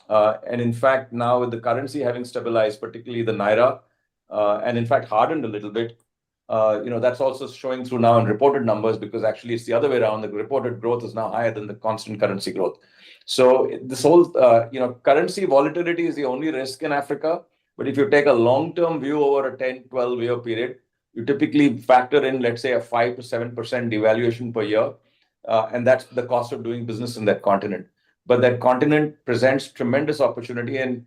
Speaker 5: And in fact, now with the currency having stabilized, particularly the Naira, and in fact hardened a little bit, that's also showing through now in reported numbers, because actually it's the other way around. The reported growth is now higher than the constant currency growth. So this whole, currency volatility is the only risk in Africa. But if you take a long-term view over a 10, 12-year period, you typically factor in, let's say, a 5 to 7% devaluation per year. And that's the cost of doing business in that continent. But that continent presents tremendous opportunity, and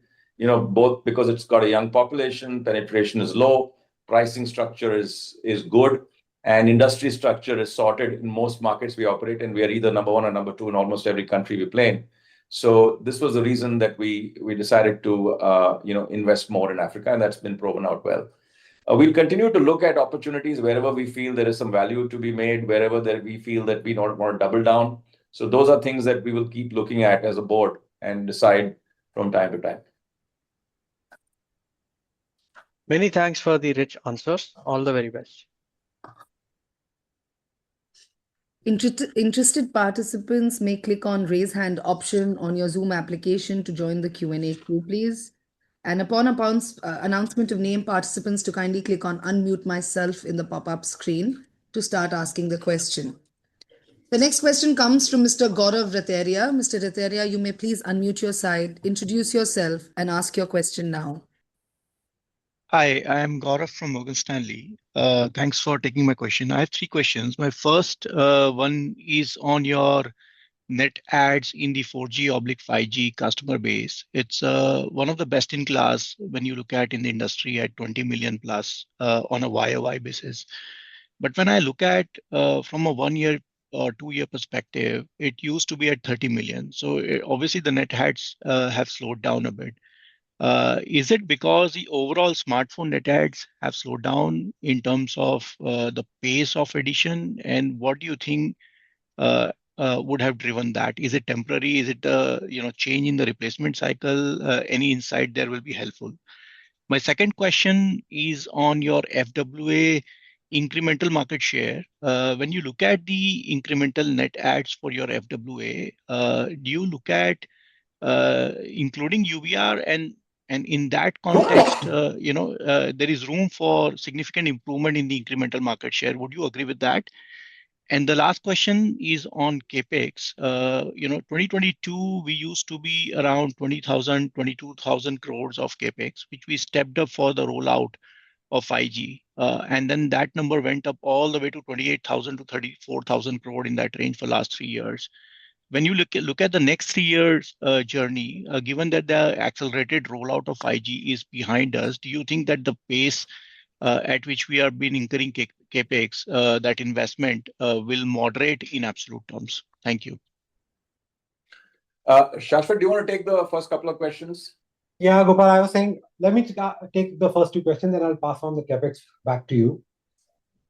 Speaker 5: both because it's got a young population, penetration is low, pricing structure is good, and industry structure is sorted in most markets we operate in. We are either number one or number two in almost every country we play in. So this was the reason that we decided to invest more in Africa, and that's been proven out well. We'll continue to look at opportunities wherever we feel there is some value to be made, wherever that we feel that we don't want to double down. So those are things that we will keep looking at as a board and decide from time to time.
Speaker 8: Many thanks for the rich answers. All the very best.
Speaker 1: Interested participants may click on raise hand option on your Zoom application to join the Q&A queue, please. And upon announcement of name, participants to kindly click on unmute myself in the pop-up screen to start asking the question. The next question comes from Mr. Gaurav Rateria. Mr. Rateria, you may please unmute your side, introduce yourself, and ask your question now.
Speaker 9: Hi, I am Gaurav from Morgan Stanley. Thanks for taking my question. I have 3 questions. My first one is on your net adds in the 4G/5G customer base. It's one of the best in class when you look at in the industry at 20 million plus on a YOY basis. But when I look at from a 1 year or 2 year perspective, it used to be at 30 million. So obviously the net adds have slowed down a bit. Is it because the overall smartphone net adds have slowed down in terms of the pace of addition? And what do you think would have driven that? Is it temporary? Is it change in the replacement cycle? Any insight there will be helpful. My second question is on your FWA incremental market share. When you look at the incremental net adds for your FWA, do you look at including UBR, and in that context, there is room for significant improvement in the incremental market share. Would you agree with that? And the last question is on CapEx. 2022, we used to be around 22,000 crores of CapEx, which we stepped up for the rollout of 5G. And then that number went up all the way to 28,000 to 34,000 crore in that range for last 3 years. When you look at the next 3 years journey, given that the accelerated rollout of 5G is behind us, do you think that the pace at which we have been incurring capex, that investment will moderate in absolute terms? Thank you.
Speaker 5: Shashwat, do you want to take the first couple of questions?
Speaker 3: Yeah, Gopal, I was saying, let me take the first two questions, and I'll pass on the capex back to you.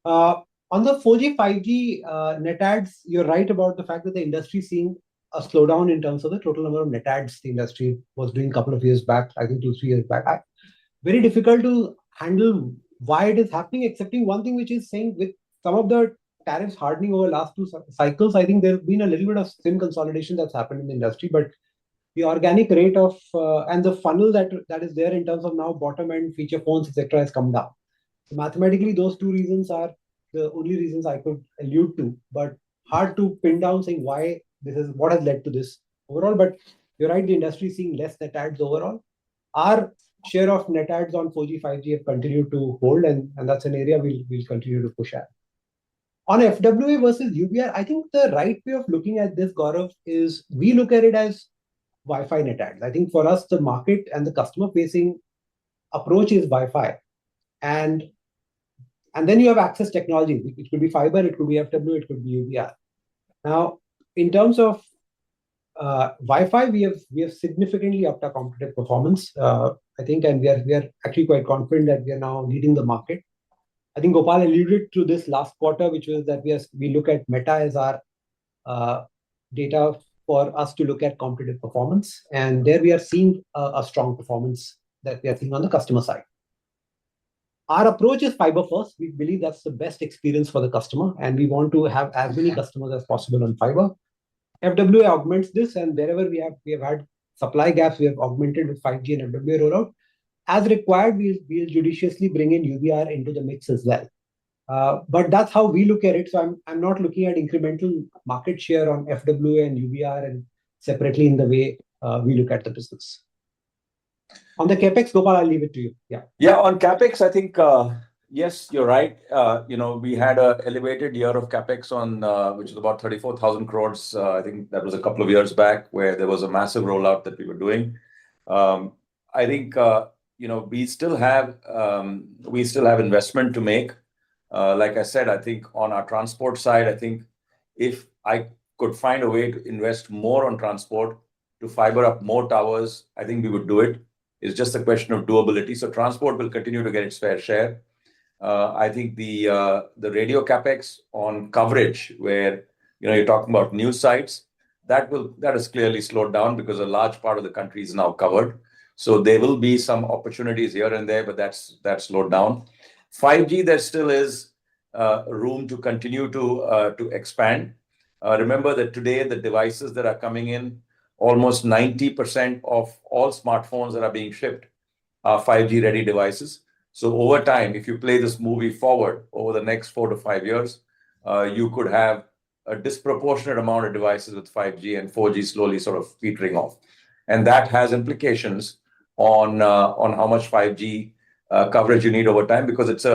Speaker 3: On the 4G, 5G net adds, you're right about the fact that the industry is seeing a slowdown in terms of the total number of net adds the industry was doing a couple of years back, I think 2-3 years back. Very difficult to handle why it is happening, excepting one thing, which is saying with some of the tariffs hardening over the last two cycles, I think there's been a little bit of SIM consolidation that's happened in the industry, but the organic rate of and the funnel that is there in terms of now bottom end feature phones, etc., has come down. So mathematically, those two reasons are the only reasons I could allude to, but hard to pin down saying why this is what has led to this overall. But you're right, the industry is seeing less net adds overall. Our share of net adds on 4G, 5G have continued to hold, and that's an area we'll continue to push at. On FWA versus UBR, I think the right way of looking at this, Gaurav, is we look at it as Wi-Fi net adds. I think for us, the market and the customer-facing approach is Wi-Fi. And then you have access technology. It could be fiber, it could be FWA, it could be UBR. Now, in terms of Wi-Fi, we have significantly upped our competitive performance, I think, and we are actually quite confident that we are now leading the market. I think Gopal alluded to this last quarter, which was that we look at Meta as our data for us to look at competitive performance, and there we are seeing a strong performance that we are seeing on the customer side. Our approach is fiber first. We believe that's the best experience for the customer, and we want to have as many customers as possible on fiber. FWA augments this, and wherever we have had supply gaps, we have augmented with 5G and FWA rollout. As required, we'll judiciously bring in UBR into the mix as well. But that's how we look at it. So I'm not looking at incremental market share on FWA and UBR and separately in the way we look at the business. On the capex, Gopal, I'll leave it to you.
Speaker 5: Yeah, on capex, I think yes, you're right. We had an elevated year of capex on which is about 34,000 crores. I think that was a couple of years back where there was a massive rollout that we were doing. I think we still have investment to make. Like I said, I think on our transport side, I think if I could find a way to invest more on transport to fiber up more towers, I think we would do it. It's just a question of doability. So transport will continue to get its fair share. I think the radio capex on coverage, where you're talking about new sites, that has clearly slowed down because a large part of the country is now covered. So there will be some opportunities here and there, but that's slowed down. 5G, there still is room to continue to expand. Remember that today the devices that are coming in, almost 90% of all smartphones that are being shipped are 5G ready devices. So over time, if you play this movie forward over the next 4 to 5 years, you could have a disproportionate amount of devices with 5G and 4G slowly sort of petering off. And that has implications on how much 5G coverage you need over time, because it's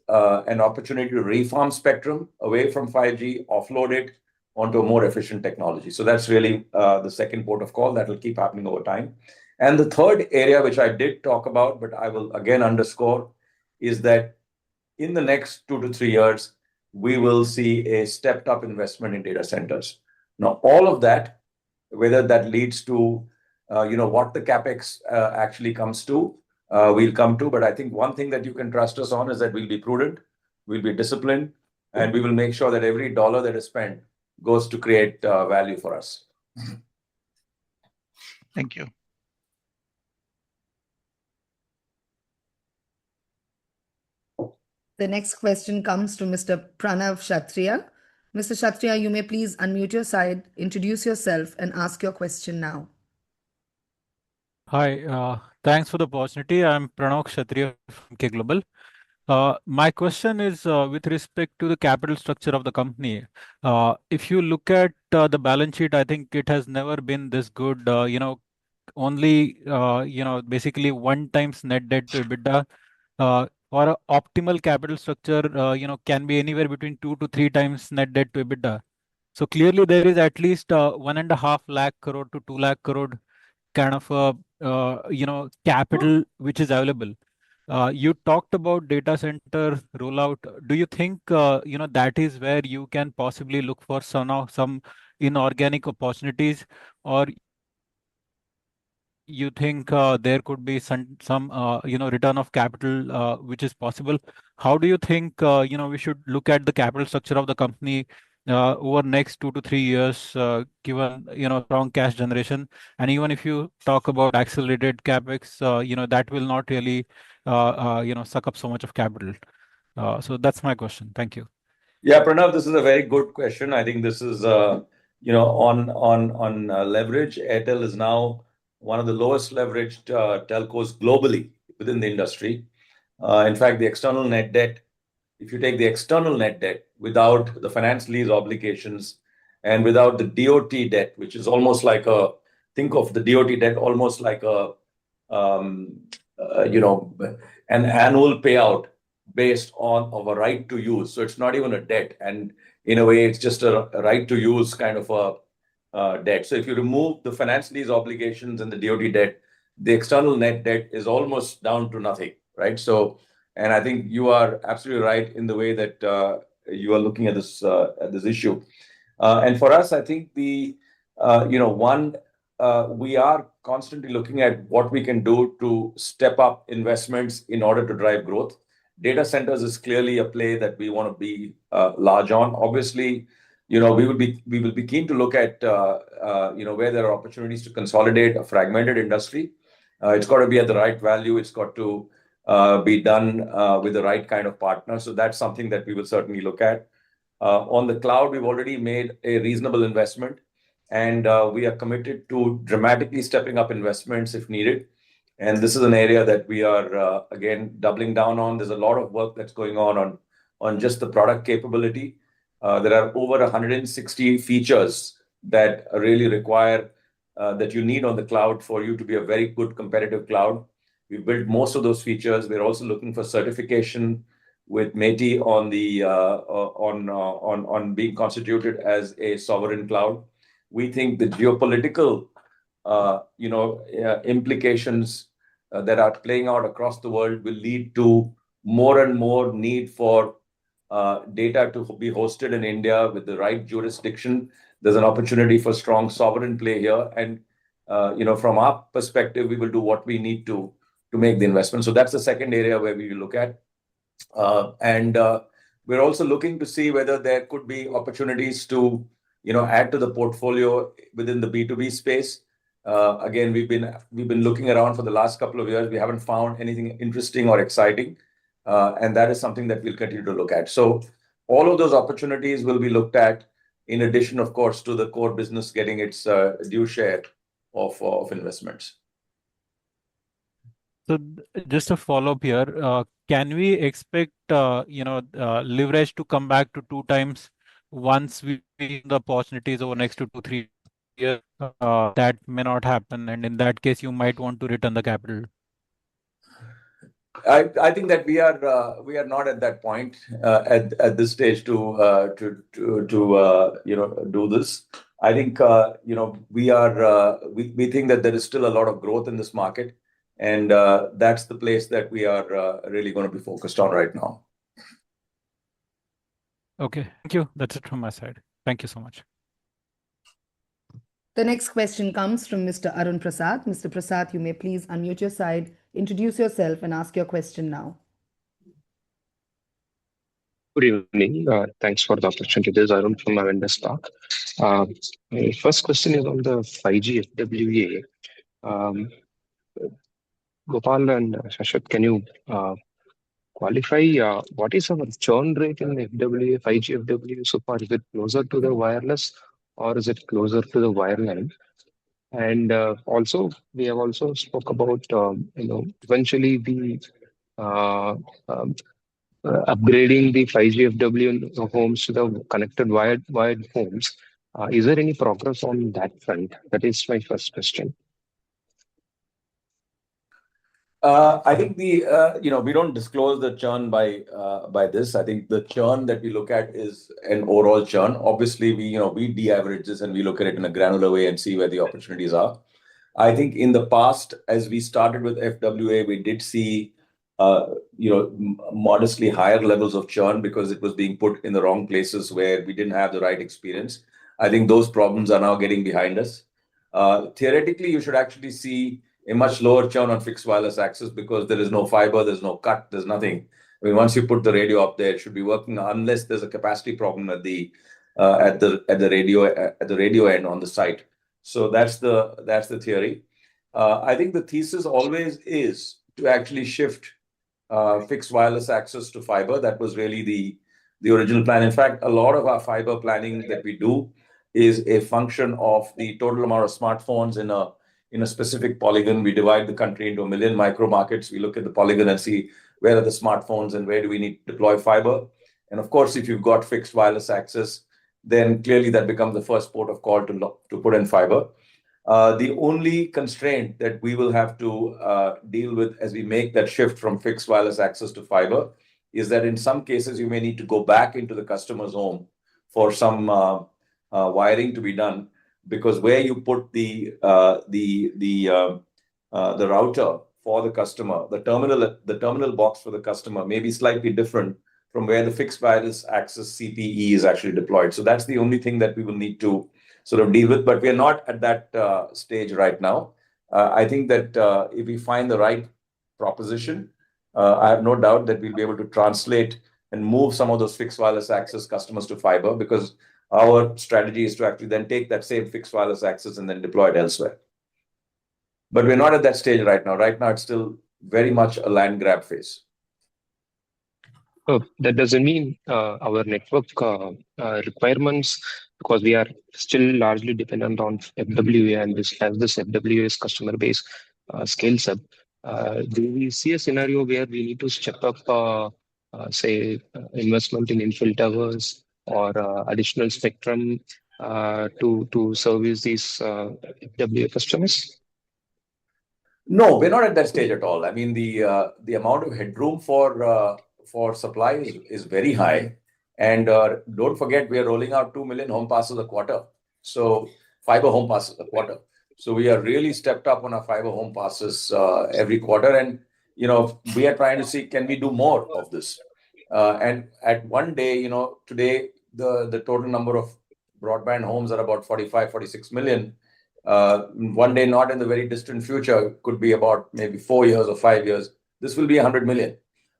Speaker 5: an opportunity to reform spectrum away from 5G, offload it onto a more efficient technology. So that's really the second port of call that will keep happening over time. And the third area, which I did talk about, but I will again underscore, is that in the next 2 to 3 years, we will see a stepped up investment in data centers. Now, all of that, whether that leads to what the capex actually comes to, we'll come to. But I think one thing that you can trust us on is that we'll be prudent, we'll be disciplined, and we will make sure that every dollar that is spent goes to create value for us.
Speaker 9: Thank you.
Speaker 1: The next question comes to Mr. Pranav Kshatriya. Mr. Kshatriya, you may please unmute your side, introduce yourself, and ask your question now.
Speaker 10: Hi, thanks for the opportunity. I'm Pranav Kshatriya from K Global. My question is with respect to the capital structure of the company. If you look at the balance sheet, I think it has never been this good. Only basically 1 times net debt to EBITDA. For an optimal capital structure, can be anywhere between 2 to 3 times net debt to EBITDA. So clearly there is at least 1.5 lakh crore to 2 lakh crore kind of capital which is available. You talked about data center rollout. Do you think that is where you can possibly look for some inorganic opportunities, or you think there could be some return of capital which is possible? How do you think we should look at the capital structure of the company over next 2 to 3 years, given strong cash generation? And even if you talk about accelerated capex, that will not really suck up so much of capital. So that's my question. Thank you.
Speaker 5: Yeah, Pranav, this is a very good question. I think this is, on leverage. Airtel is now one of the lowest leveraged telcos globally within the industry. In fact, the external net debt, if you take the external net debt without the finance lease obligations and without the DOT debt, which is almost like think of the DOT debt almost like um, an annual payout based on of a right to use. So it's not even a debt, and in a way, it's just a right to use kind of a debt. So if you remove the finance lease obligations and the DOT debt, the external net debt is almost down to nothing, right? So, and I think you are absolutely right in the way that you are looking at this issue. And for us, I think we are constantly looking at what we can do to step up investments in order to drive growth. Data centers is clearly a play that we want to be large on. Obviously, we will be keen to look at where there are opportunities to consolidate a fragmented industry. It's got to be at the right value. It's got to be done with the right kind of partner. So that's something that we will certainly look at. On the cloud, we've already made a reasonable investment, and we are committed to dramatically stepping up investments if needed. And this is an area that we are, again, doubling down on. There's a lot of work that's going on just the product capability. There are over 160 features that really require that you need on the cloud for you to be a very good competitive cloud. We built most of those features. We're also looking for certification with METI on being constituted as a sovereign cloud. We think the geopolitical implications that are playing out across the world will lead to more and more need for data to be hosted in India with the right jurisdiction. There's an opportunity for strong sovereign play here, and from our perspective, we will do what we need to make the investment. So that's the second area where we will look at, and we're also looking to see whether there could be opportunities to add to the portfolio within the B2B space. Again, we've been looking around for the last couple of years. We haven't found anything interesting or exciting, and that is something that we'll continue to look at. So all of those opportunities will be looked at, in addition, of course, to the core business getting its due share of investments.
Speaker 10: So just a follow-up here. Can we expect leverage to come back to 2 times once we see the opportunities over next 2 to 3 years? That may not happen, and in that case, you might want to return the capital.
Speaker 5: I think that we are not at that point at this stage to do this. I think we think that there is still a lot of growth in this market, and that's the place that we are really going to be focused on right now.
Speaker 10: Okay, thank you. That's it from my side. Thank you so much.
Speaker 1: The next question comes from Mr. Arun Prasad. Mr. Prasad, you may please unmute your side, introduce yourself, and ask your question now.
Speaker 11: Good evening. Thanks for the opportunity. This is Arun from Avendus Stock. My first question is on the 5G FWA. Gopal and Shashwat, can you qualify what is our churn rate in FWA, 5G FWA so far? Is it closer to the wireless or is it closer to the wireline? And also, we have also spoke about eventually the upgrading the 5G FWA homes to the connected wired homes. Is there any progress on that front? That is my first question.
Speaker 5: I think we don't disclose the churn by this. I think the churn that we look at is an overall churn. Obviously, we de-average this and we look at it in a granular way and see where the opportunities are. I think in the past, as we started with FWA, we did see modestly higher levels of churn because it was being put in the wrong places where we didn't have the right experience. I think those problems are now getting behind us. Theoretically, you should actually see a much lower churn on fixed wireless access because there is no fiber, there's no cut, there's nothing. I mean, once you put the radio up there, it should be working unless there's a capacity problem at the radio end on the site. So that's the theory. I think the thesis always is to actually shift fixed wireless access to fiber. That was really the original plan. In fact, a lot of our fiber planning that we do is a function of the total amount of smartphones in a specific polygon. We divide the country into 1 million micro markets. We look at the polygon and see where are the smartphones and where do we need to deploy fiber. And of course, if you've got fixed wireless access, then clearly that becomes the first port of call to put in fiber. The only constraint that we will have to deal with as we make that shift from fixed wireless access to fiber is that in some cases you may need to go back into the customer's home for some wiring to be done, because where you put the router for the customer, the terminal box for the customer may be slightly different from where the fixed wireless access CPE is actually deployed. So that's the only thing that we will need to sort of deal with, but we are not at that stage right now. I think that if we find the right proposition, I have no doubt that we'll be able to translate and move some of those fixed wireless access customers to fiber, because our strategy is to actually then take that same fixed wireless access and then deploy it elsewhere. But we're not at that stage right now. Right now, it's still very much a land grab phase.
Speaker 11: That doesn't mean our network requirements, because we are still largely dependent on FWA, and as this FWA's customer base scales up, do we see a scenario where we need to step up, say, investment in infill towers or additional spectrum to service these FWA customers?
Speaker 5: No, we're not at that stage at all. I mean, the amount of headroom for supply is very high. And don't forget, we are rolling out 2 million home passes a quarter. So fiber home passes a quarter. So we are really stepped up on our fiber home passes every quarter. And, we are trying to see, can we do more of this? And at one day, today, the total number of broadband homes are about 45, 46 million. One day, not in the very distant future, could be about maybe 4 years or 5 years, this will be 100 million.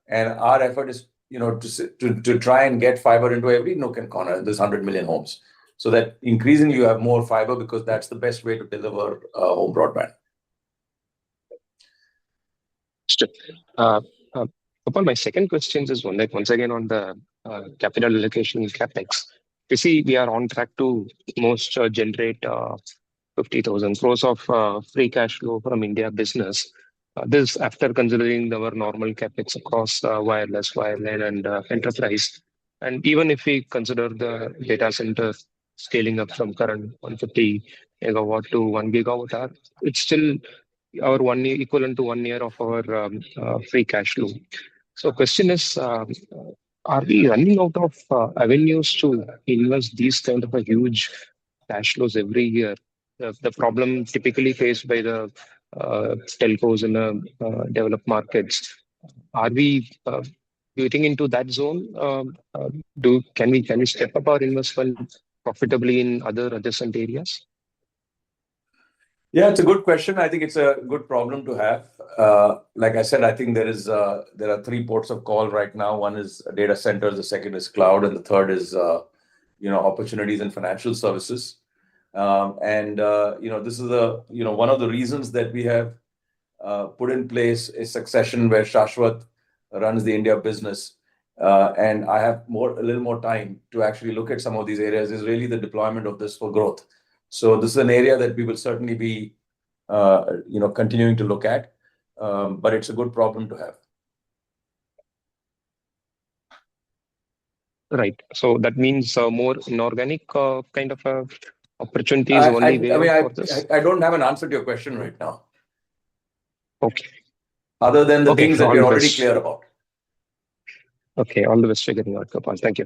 Speaker 5: And our effort is, to try and get fiber into every nook and corner, this 100 million homes, so that increasingly you have more fiber, because that's the best way to deliver home broadband.
Speaker 11: Upon my second question is once again on the capital allocation capex. You see, we are on track to almost generate 50,000 crores of free cash flow from India business. This after considering our normal capex across wireless, wireline, and enterprise. And even if we consider the data center scaling up from current 150 megawatt to 1 gigawatt hour, it's still our 1 year equivalent to 1 year of our free cash flow. So question is, are we running out of avenues to invest these kind of a huge cash flows every year? The problem typically faced by the telcos in the developed markets. Are we getting into that zone? Can we step up our investment profitably in other adjacent areas?
Speaker 5: Yeah, it's a good question. I think it's a good problem to have. Like I said, I think there are 3 ports of call right now. One is data centers, the second is cloud, and the third is opportunities in financial services. This is one of the reasons that we have put in place a succession where Shashwat runs the India business, and I have a little more time to actually look at some of these areas, is really the deployment of this for growth. So this is an area that we will certainly be continuing to look at, but it's a good problem to have.
Speaker 11: Right. So that means more inorganic kind of opportunities only there for this?
Speaker 5: I don't have an answer to your question right now.
Speaker 11: Okay.
Speaker 5: Other than the things that we're already clear about.
Speaker 11: Okay, all the best for getting out, Gopal. Thank you.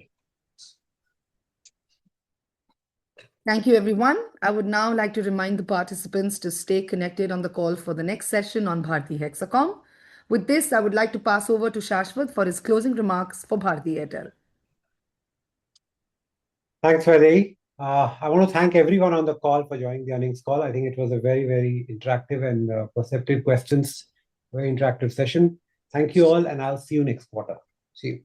Speaker 1: Thank you, everyone. I would now like to remind the participants to stay connected on the call for the next session on Bharti Hexacom. With this, I would like to pass over to Shashwat for his closing remarks for Bharti Airtel.
Speaker 3: Thanks, Vaidehi. I want to thank everyone on the call for joining the earnings call. I think it was a very, very interactive and perceptive questions, very interactive session. Thank you all, and I'll see you next quarter. See you.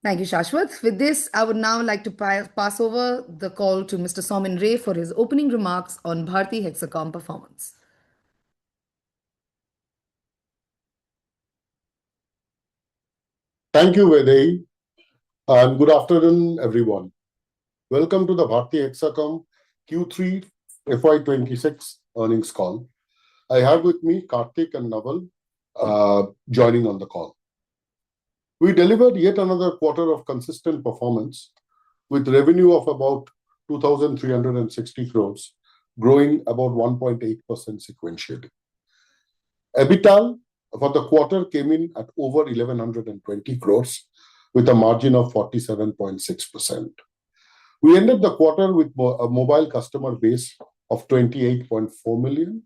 Speaker 1: Thank you, Shashwat. With this, I would now like to pass over the call to Mr. Somin Ray for his opening remarks on Bharti Hexacom performance.
Speaker 2: Thank you, Vaidehi, and good afternoon, everyone. Welcome to the Bharti Hexacom Q3 FY2026 earnings call. I have with me Karthik and Naval joining on the call. We delivered yet another quarter of consistent performance with revenue of about 2,360 crores, growing about 1.8% sequentially. EBITDA for the quarter came in at over 1,120 crores with a margin of 47.6%. We ended the quarter with a mobile customer base of 28.4 million.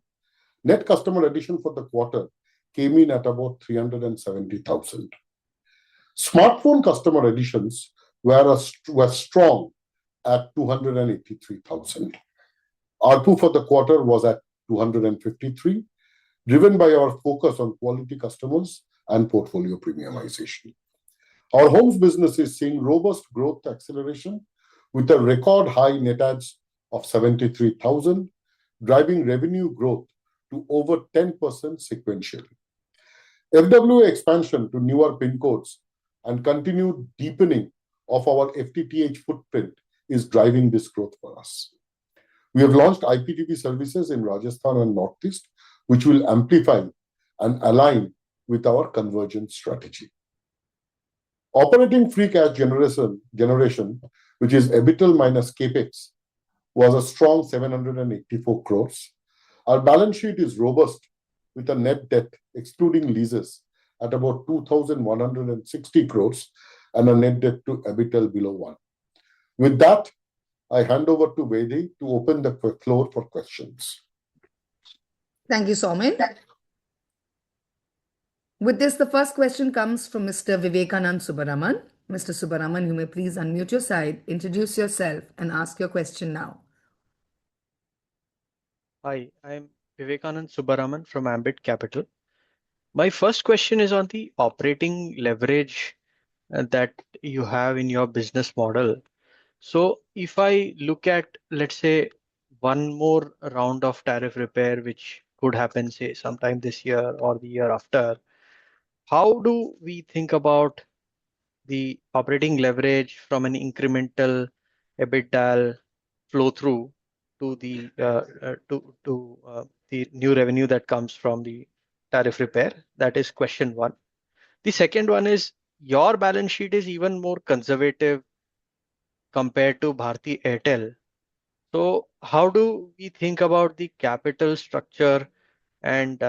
Speaker 2: Net customer addition for the quarter came in at about 370,000. Smartphone customer additions were strong at 283,000. ARPU for the quarter was at 253, driven by our focus on quality customers and portfolio premiumization. Our homes business is seeing robust growth acceleration with a record high net adds of 73,000, driving revenue growth to over 10% sequentially. FWA expansion to newer PIN codes and continued deepening of our FTTH footprint is driving this growth for us. We have launched IPTV services in Rajasthan and Northeast, which will amplify and align with our convergence strategy. Operating free cash generation, which is EBITDA minus CapEx, was a strong 784 crores. Our balance sheet is robust with a net debt excluding leases at about 2,160 crores and a net debt to EBITDA below 1. With that, I hand over to Vaidehi to open the floor for questions.
Speaker 1: Thank you, Somin. With this, the first question comes from Mr. Vivekanand Subaraman. Mr. Subaraman, you may please unmute your side, introduce yourself, and ask your question now.
Speaker 8: Hi, I'm Vivekanand Subaraman from Ambit Capital. My first question is on the operating leverage that you have in your business model. So if I look at, let's say, one more round of tariff repair, which could happen, say, sometime this year or the year after, how do we think about the operating leverage from an incremental EBITDA flow through to the the new revenue that comes from the tariff repair? That is question one. The second one is your balance sheet is even more conservative compared to Bharti Airtel. So how do we think about the capital structure and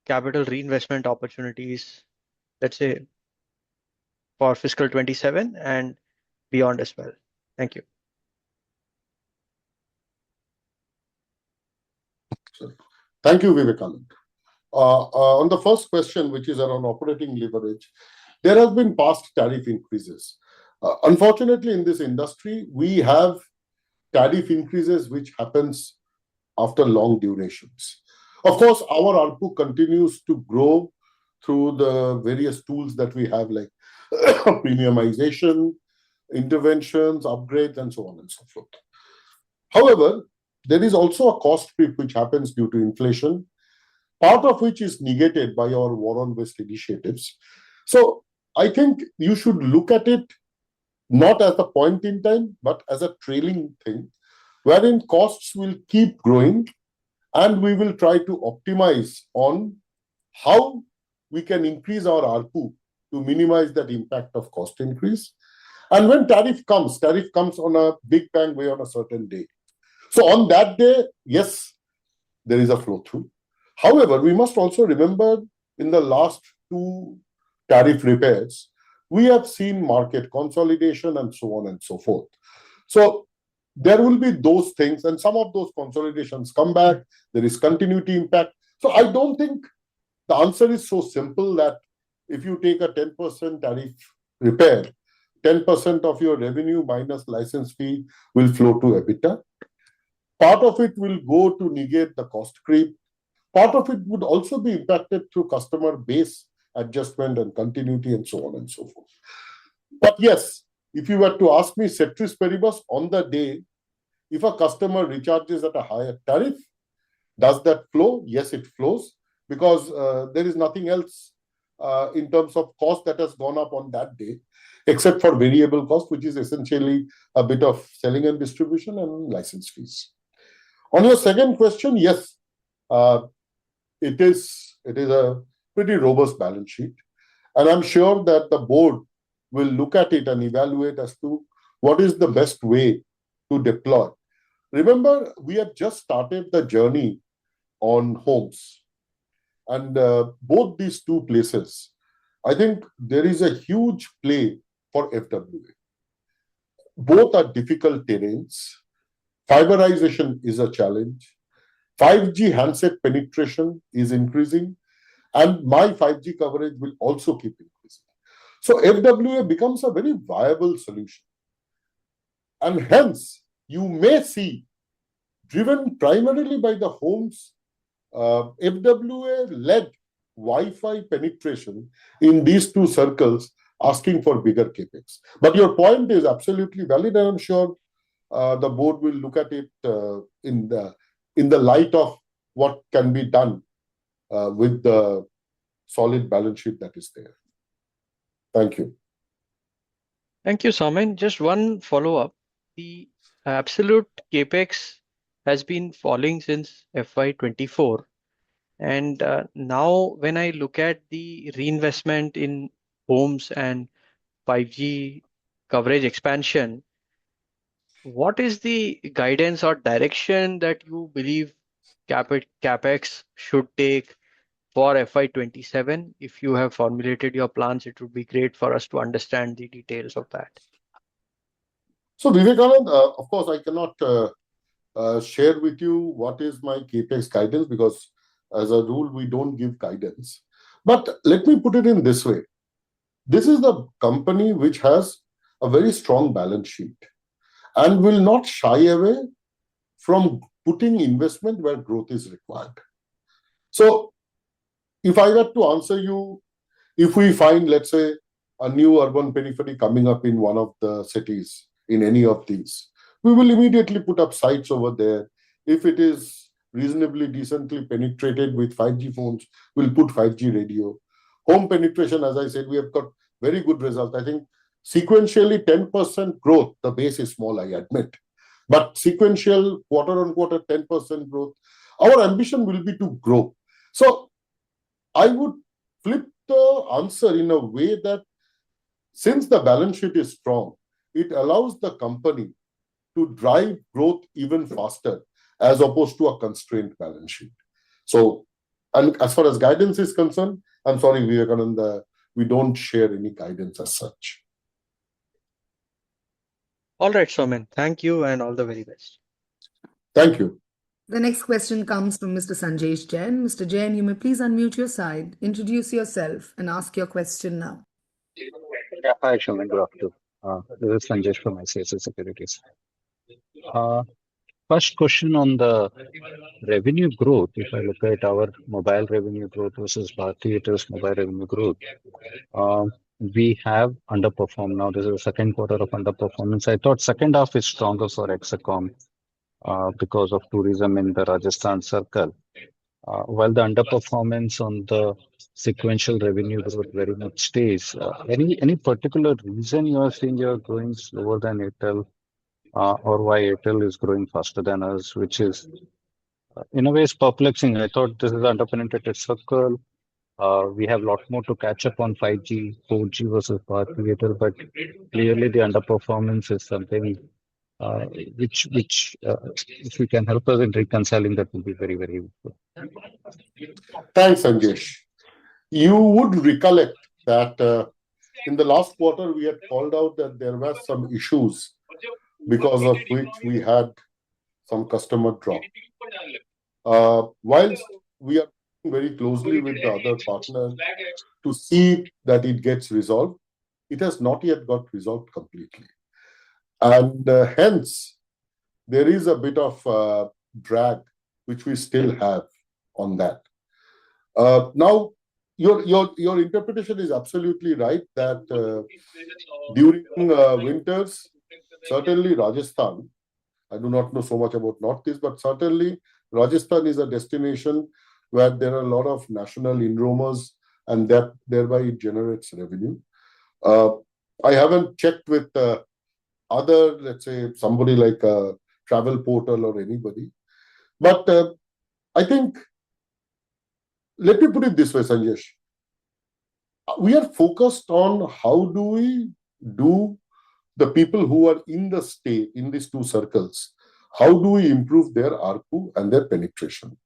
Speaker 8: capital reinvestment opportunities, let's say, for fiscal 27 and beyond as well? Thank you.
Speaker 2: Thank you, Vivekanand. On the first question, which is around operating leverage, there have been past tariff increases. Unfortunately, in this industry, we have tariff increases which happens after long durations. Of course, our ARPU continues to grow through the various tools that we have, like premiumization, interventions, upgrades, and so on and so forth. However, there is also a cost creep which happens due to inflation, part of which is negated by our war on waste initiatives. So I think you should look at it not as a point in time, but as a trailing thing, wherein costs will keep growing and we will try to optimize on how we can increase our ARPU to minimize that impact of cost increase. And when tariff comes on a big bang way on a certain day. So on that day, yes, there is a flow through. However, we must also remember in the last two tariff repairs, we have seen market consolidation and so on and so forth. So there will be those things, and some of those consolidations come back. There is continuity impact. So I don't think the answer is so simple that if you take a 10% tariff repair, 10% of your revenue minus license fee will flow to EBITDA. Part of it will go to negate the cost creep. Part of it would also be impacted through customer base adjustment and continuity and so on and so forth. But yes, if you were to ask me ceteris paribus on the day, if a customer recharges at a higher tariff, does that flow? Yes, it flows, because there is nothing else in terms of cost that has gone up on that day, except for variable cost, which is essentially a bit of selling and distribution and license fees. On your second question, yes, it is a pretty robust balance sheet. And I'm sure that the board will look at it and evaluate as to what is the best way to deploy. Remember, we have just started the journey on homes. And both these two places, I think there is a huge play for FWA. Both are difficult terrains. Fiberization is a challenge. 5G handset penetration is increasing, and my 5G coverage will also keep increasing. So FWA becomes a very viable solution. And hence, you may see, driven primarily by the homes, FWA-led Wi-Fi penetration in these two circles, asking for bigger capex. But your point is absolutely valid, and I'm sure the board will look at it in the light of what can be done with the solid balance sheet that is there. Thank you.
Speaker 8: Thank you, Soumen. Just one follow-up. The absolute capex has been falling since FY24. And now when I look at the reinvestment in homes and 5G coverage expansion, what is the guidance or direction that you believe capex should take for FY27? If you have formulated your plans, it would be great for us to understand the details of that.
Speaker 2: So Vivekanand, of course, I cannot share with you what is my capex guidance, because as a rule, we don't give guidance. But let me put it in this way. This is the company which has a very strong balance sheet and will not shy away from putting investment where growth is required. So if I were to answer you, if we find, let's say, a new urban periphery coming up in one of the cities, in any of these, we will immediately put up sites over there. If it is reasonably decently penetrated with 5G phones, we'll put 5G radio. Home penetration, as I said, we have got very good results. I think sequentially 10% growth. The base is small, I admit. But sequential quarter-on-quarter 10% growth. Our ambition will be to grow. So I would flip the answer in a way that since the balance sheet is strong, it allows the company to drive growth even faster as opposed to a constrained balance sheet. So, and as far as guidance is concerned, I'm sorry, Vivekananda, we don't share any guidance as such.
Speaker 8: All right, Soumen. Thank you and all the very best.
Speaker 2: Thank you.
Speaker 1: The next question comes from Mr. Sanjesh Jain. Mr. Jain, you may please unmute your side, introduce yourself, and ask your question now.
Speaker 12: Yeah, hi, Soumen. Good afternoon. This is Sanjesh from ICICI Securities. First question on the revenue growth. If I look at our mobile revenue growth versus Bharti Airtel's mobile revenue growth, we have underperformed. Now, this is the second quarter of underperformance. I thought second half is stronger for Hexacom because of tourism in the Rajasthan circle. While the underperformance on the sequential revenue growth very much stays. Any particular reason you are seeing you're growing slower than Airtel, or why Airtel is growing faster than us, which is in a way is perplexing. I thought this is an underpenetrated circle. We have a lot more to catch up on 5G, 4G versus Bharti Airtel, but clearly the underperformance is something which if you can help us in reconciling, that will be very, very useful.
Speaker 2: Thanks, Sanjesh. You would recollect that in the last quarter, we had called out that there were some issues because of which we had some customer drop. Whilst we are very closely with the other partner to see that it gets resolved. It has not yet got resolved completely. And hence, there is a bit of drag which we still have on that. Now, your interpretation is absolutely right that during winters, certainly Rajasthan, I do not know so much about Northeast, but certainly Rajasthan is a destination where there are a lot of national enrollers, and that thereby it generates revenue. I haven't checked with other, let's say, somebody like a travel portal or anybody. But I think, let me put it this way, Sanjesh. We are focused on how do we do the people who are in the state, in these two circles, how do we improve their ARPU and their penetration?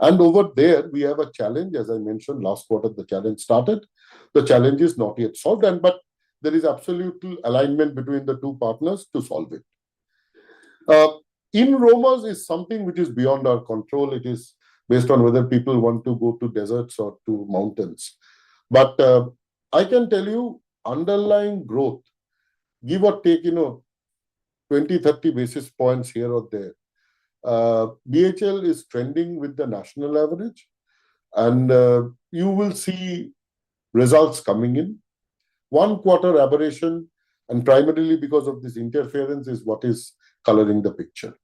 Speaker 2: And over there, we have a challenge. As I mentioned, last quarter, the challenge started. The challenge is not yet solved, but there is absolute alignment between the two partners to solve it. In-roamers is something which is beyond our control. It is based on whether people want to go to deserts or to mountains. But I can tell you, underlying growth, give or take, 20, 30 basis points here or there. BHL is trending with the national average, and you will see results coming in. One quarter aberration, and primarily because of this interference, is what is coloring the picture.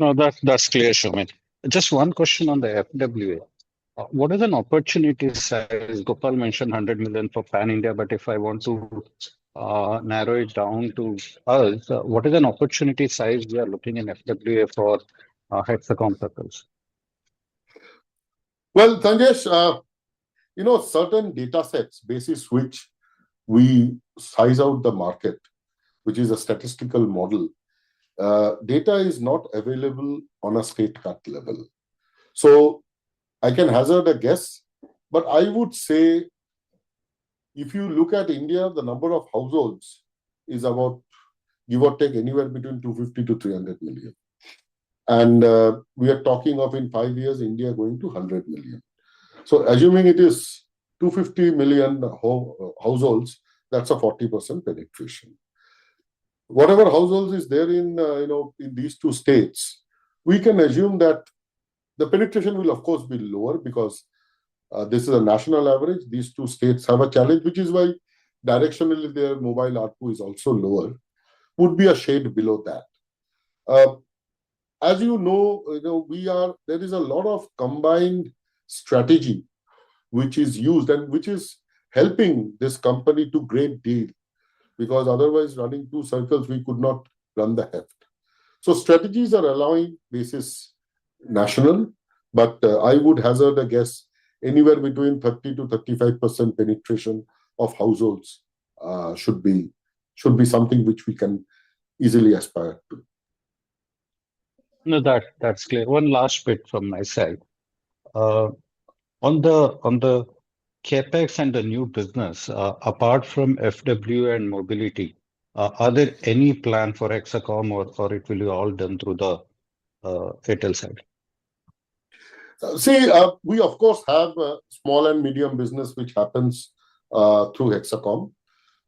Speaker 12: No, that's clear, Shumit. Just one question on the FWA. What is an opportunity size? Gopal mentioned 100 million for Pan India, but if I want to narrow it down to us, what is an opportunity size we are looking in FWA for Hexacom circles?
Speaker 2: Well, Sanjesh, certain data sets basis which we size out the market, which is a statistical model. Data is not available on a state cut level. So I can hazard a guess, but I would say if you look at India, the number of households is about, give or take, anywhere between 250 to 300 million. And we are talking of in 5 years, India going to 100 million. So assuming it is 250 million households, that's a 40% penetration. Whatever households is there in these two states, we can assume that the penetration will of course be lower because this is a national average. These two states have a challenge, which is why directionally their mobile ARPU is also lower, would be a shade below that. As you know, there is a lot of combined strategy which is used and which is helping this company to great deal, because otherwise running two circles, we could not run the heft. So strategies are allowing basis national, but I would hazard a guess anywhere between 30 to 35% penetration of households should be something which we can easily aspire to.
Speaker 12: No, that's clear. One last bit from my side. On the capex and the new business, apart from FW and mobility, are there any plan for Hexacom or it will be all done through the Airtel side?
Speaker 2: See, we of course have a small and medium business which happens through Hexacom.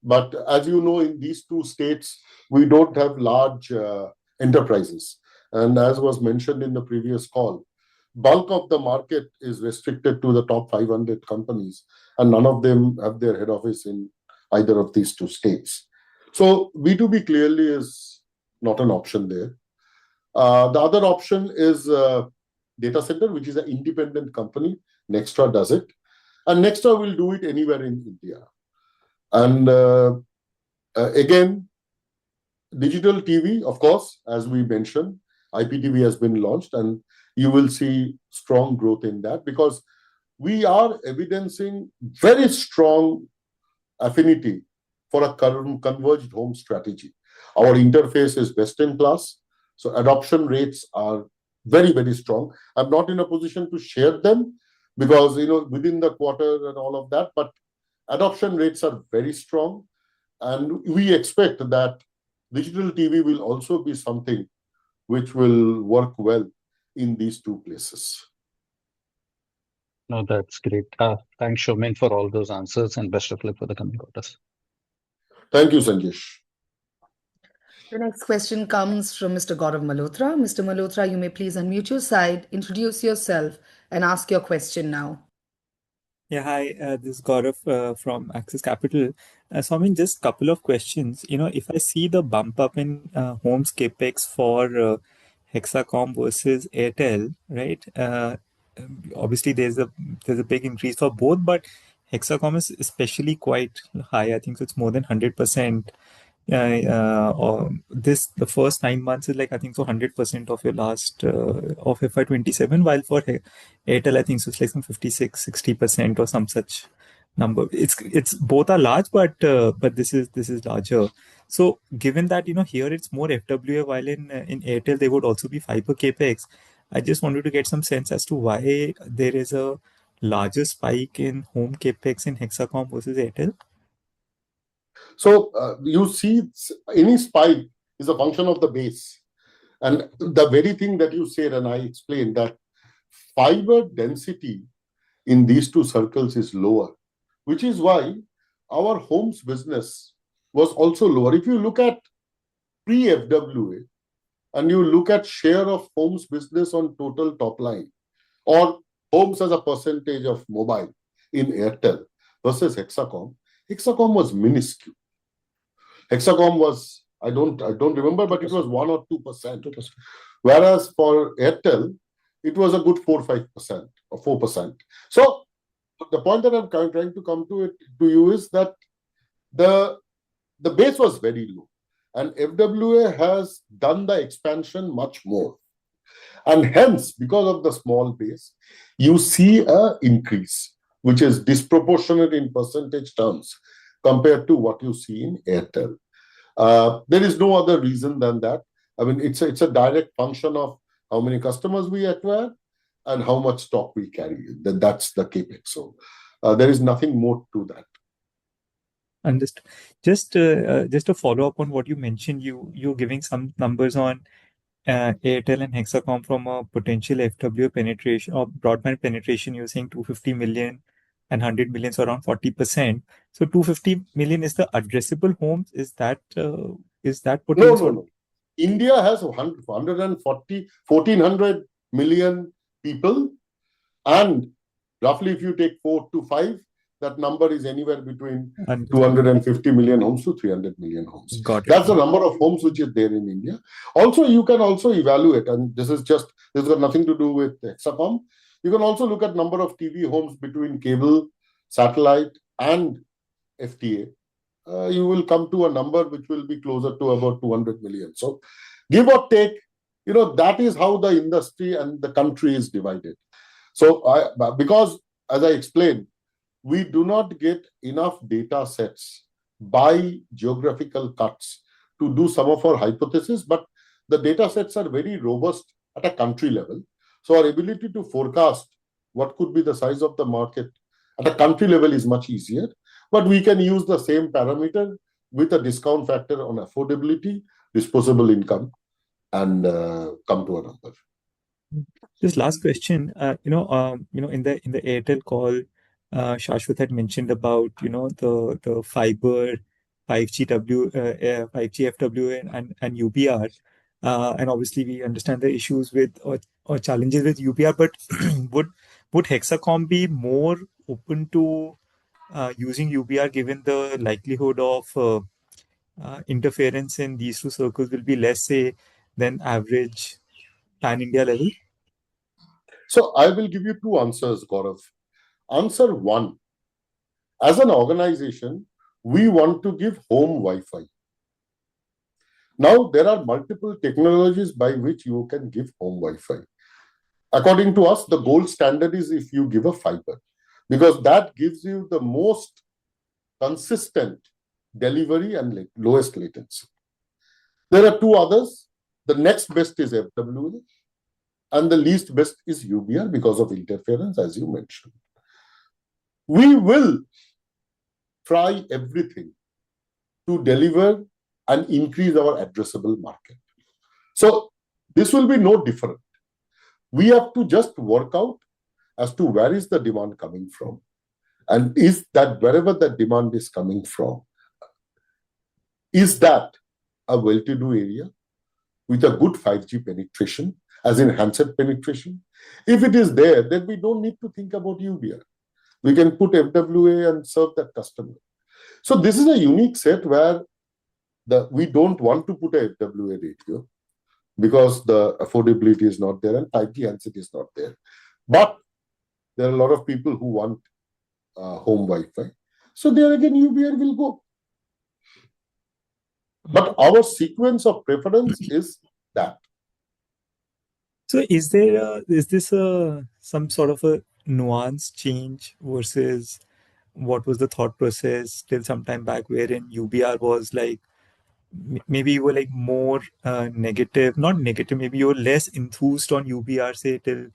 Speaker 2: But as you know, in these two states, we don't have large enterprises. And as was mentioned in the previous call, bulk of the market is restricted to the top 500 companies, and none of them have their head office in either of these two states. So B2B clearly is not an option there. The other option is data center, which is an independent company. Nextra does it. And Nextra will do it anywhere in India. And again, digital TV, of course, as we mentioned, IPTV has been launched, and you will see strong growth in that because we are evidencing very strong affinity for a converged home strategy. Our interface is best in class, so adoption rates are very, very strong. I'm not in a position to share them because, within the quarter and all of that, but adoption rates are very strong. And we expect that digital TV will also be something which will work well in these two places.
Speaker 12: No, that's great. Thanks, Showman, for all those answers and best of luck for the coming quarters.
Speaker 2: Thank you, Sanjesh.
Speaker 1: The next question comes from Mr. Gaurav Malhotra. Mr. Malhotra, you may please unmute your side, introduce yourself, and ask your question now.
Speaker 13: Yeah, hi, this is Gaurav from Axis Capital. So, I mean, just a couple of questions. If I see the bump up in homes capex for Hexacom versus Airtel, right? Obviously, there's a big increase for both, but Hexacom is especially quite high. I think so it's more than 100%. Or the first 9 months is like I think so 100% of your last of FY2027, while for Airtel I think so it's like some 56-60% or some such number. It's both are large, but this is larger. So given that here it's more FWA, while in Airtel there would also be fiber capex. I just wanted to get some sense as to why there is a larger spike in home capex in Hexacom versus Airtel.
Speaker 2: So you see, any spike is a function of the base. And the very thing that you said, and I explained, that fiber density in these two circles is lower, which is why our homes business was also lower. If you look at pre-FWA and you look at share of homes business on total top line, or homes as a percentage of mobile in Airtel versus Hexacom was minuscule. Hexacom was, I don't remember, but it was 1 or 2%. Whereas for Airtel, it was a good 4-5% or 4%. So the point that I'm trying to come to you is that the base was very low, and FWA has done the expansion much more. And hence, because of the small base, you see an increase, which is disproportionate in percentage terms compared to what you see in Airtel. There is no other reason than that. I mean, it's a direct function of how many customers we acquire and how much stock we carry. That's the capex. So there is nothing more to that.
Speaker 13: Understood. Just to follow up on what you mentioned, you're giving some numbers on Airtel and Hexacom from a potential FWA penetration or broadband penetration. You're saying 250 million and 100 million, so around 40%. So 250 million is the addressable homes. Is that potential?
Speaker 2: No. India has 11400 million people, and roughly if you take 4 to 5, that number is anywhere between 250 million homes to 300 million homes. That's the number of homes which is there in India. Also, you can also evaluate, and this has got nothing to do with Hexacom. You can also look at number of TV homes between cable, satellite, and FTA. You will come to a number which will be closer to about 200 million. So, give or take, that is how the industry and the country is divided. So, because as I explained, we do not get enough data sets by geographical cuts to do some of our hypotheses, but the data sets are very robust at a country level. So our ability to forecast what could be the size of the market at a country level is much easier, but we can use the same parameter with a discount factor on affordability, disposable income, and come to a number.
Speaker 13: This last question, in the Airtel call, Shashwat had mentioned about the fiber 5G FWA and UBR, and obviously we understand the issues with or challenges with UBR, but would Hexacom be more open to using UBR given the likelihood of interference in these two circles will be less, say, than average pan-India level?
Speaker 2: So I will give you two answers, Gaurav. Answer one, as an organization, we want to give home Wi-Fi. Now, there are multiple technologies by which you can give home Wi-Fi. According to us, the gold standard is if you give a fiber, because that gives you the most consistent delivery and lowest latency. There are two others. The next best is FWA, and the least best is UBR because of interference, as you mentioned. We will try everything to deliver and increase our addressable market. So this will be no different. We have to just work out as to where is the demand coming from. And is that wherever the demand is coming from, is that a well-to-do area with a good 5G penetration, as in handset penetration? If it is there, then we don't need to think about UBR. We can put FWA and serve that customer. So this is a unique set where we don't want to put a FWA radio because the affordability is not there and 5G handset is not there. But there are a lot of people who want home Wi-Fi. So there again, UBR will go. But our sequence of preference is that.
Speaker 13: So is this some sort of a nuance change versus what was the thought process till some time back, wherein UBR was like maybe you were like more negative, not negative, maybe you were less enthused on UBR, say till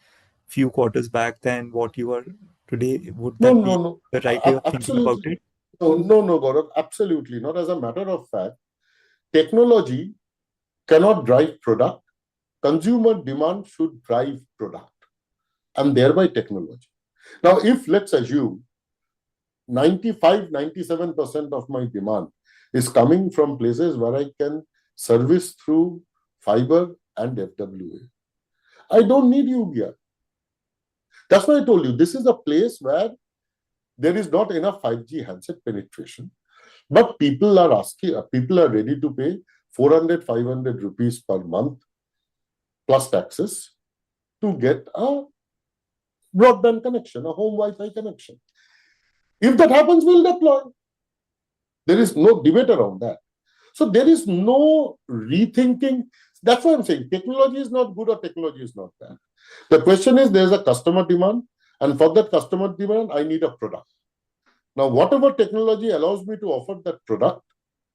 Speaker 13: few quarters back than what you are today? Would that be the right way of thinking about it?
Speaker 2: No, Gaurav, absolutely not. As a matter of fact, technology cannot drive product. Consumer demand should drive product and thereby technology. Now, if let's assume 95-97% of my demand is coming from places where I can service through fiber and FWA, I don't need UBR. That's why I told you, this is a place where there is not enough 5G handset penetration, but people are ready to pay 400-500 rupees per month plus taxes to get a broadband connection, a home Wi-Fi connection. If that happens, we'll deploy. There is no debate around that. So there is no rethinking. That's why I'm saying technology is not good or technology is not bad. The question is, there's a customer demand, and for that customer demand, I need a product. Now, whatever technology allows me to offer that product,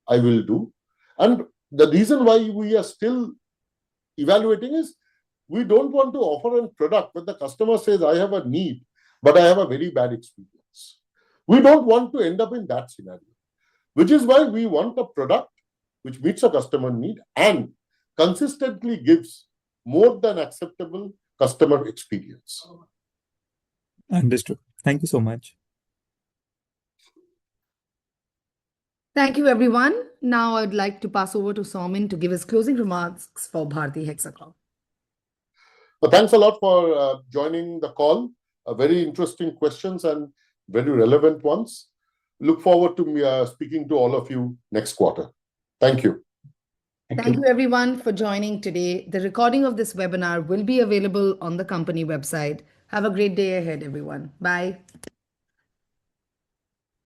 Speaker 2: I will do. And the reason why we are still evaluating is we don't want to offer a product when the customer says, I have a need, but I have a very bad experience. We don't want to end up in that scenario, which is why we want a product which meets a customer need and consistently gives more than acceptable customer experience.
Speaker 13: Understood. Thank you so much.
Speaker 1: Thank you, everyone. Now I'd like to pass over to Soumen to give his closing remarks for Bharti Hexacom.
Speaker 2: Well, thanks a lot for joining the call. Very interesting questions and very relevant ones. Look forward to speaking to all of you next quarter. Thank you.
Speaker 1: Thank you, everyone, for joining today. The recording of this webinar will be available on the company website. Have a great day ahead, everyone. Bye.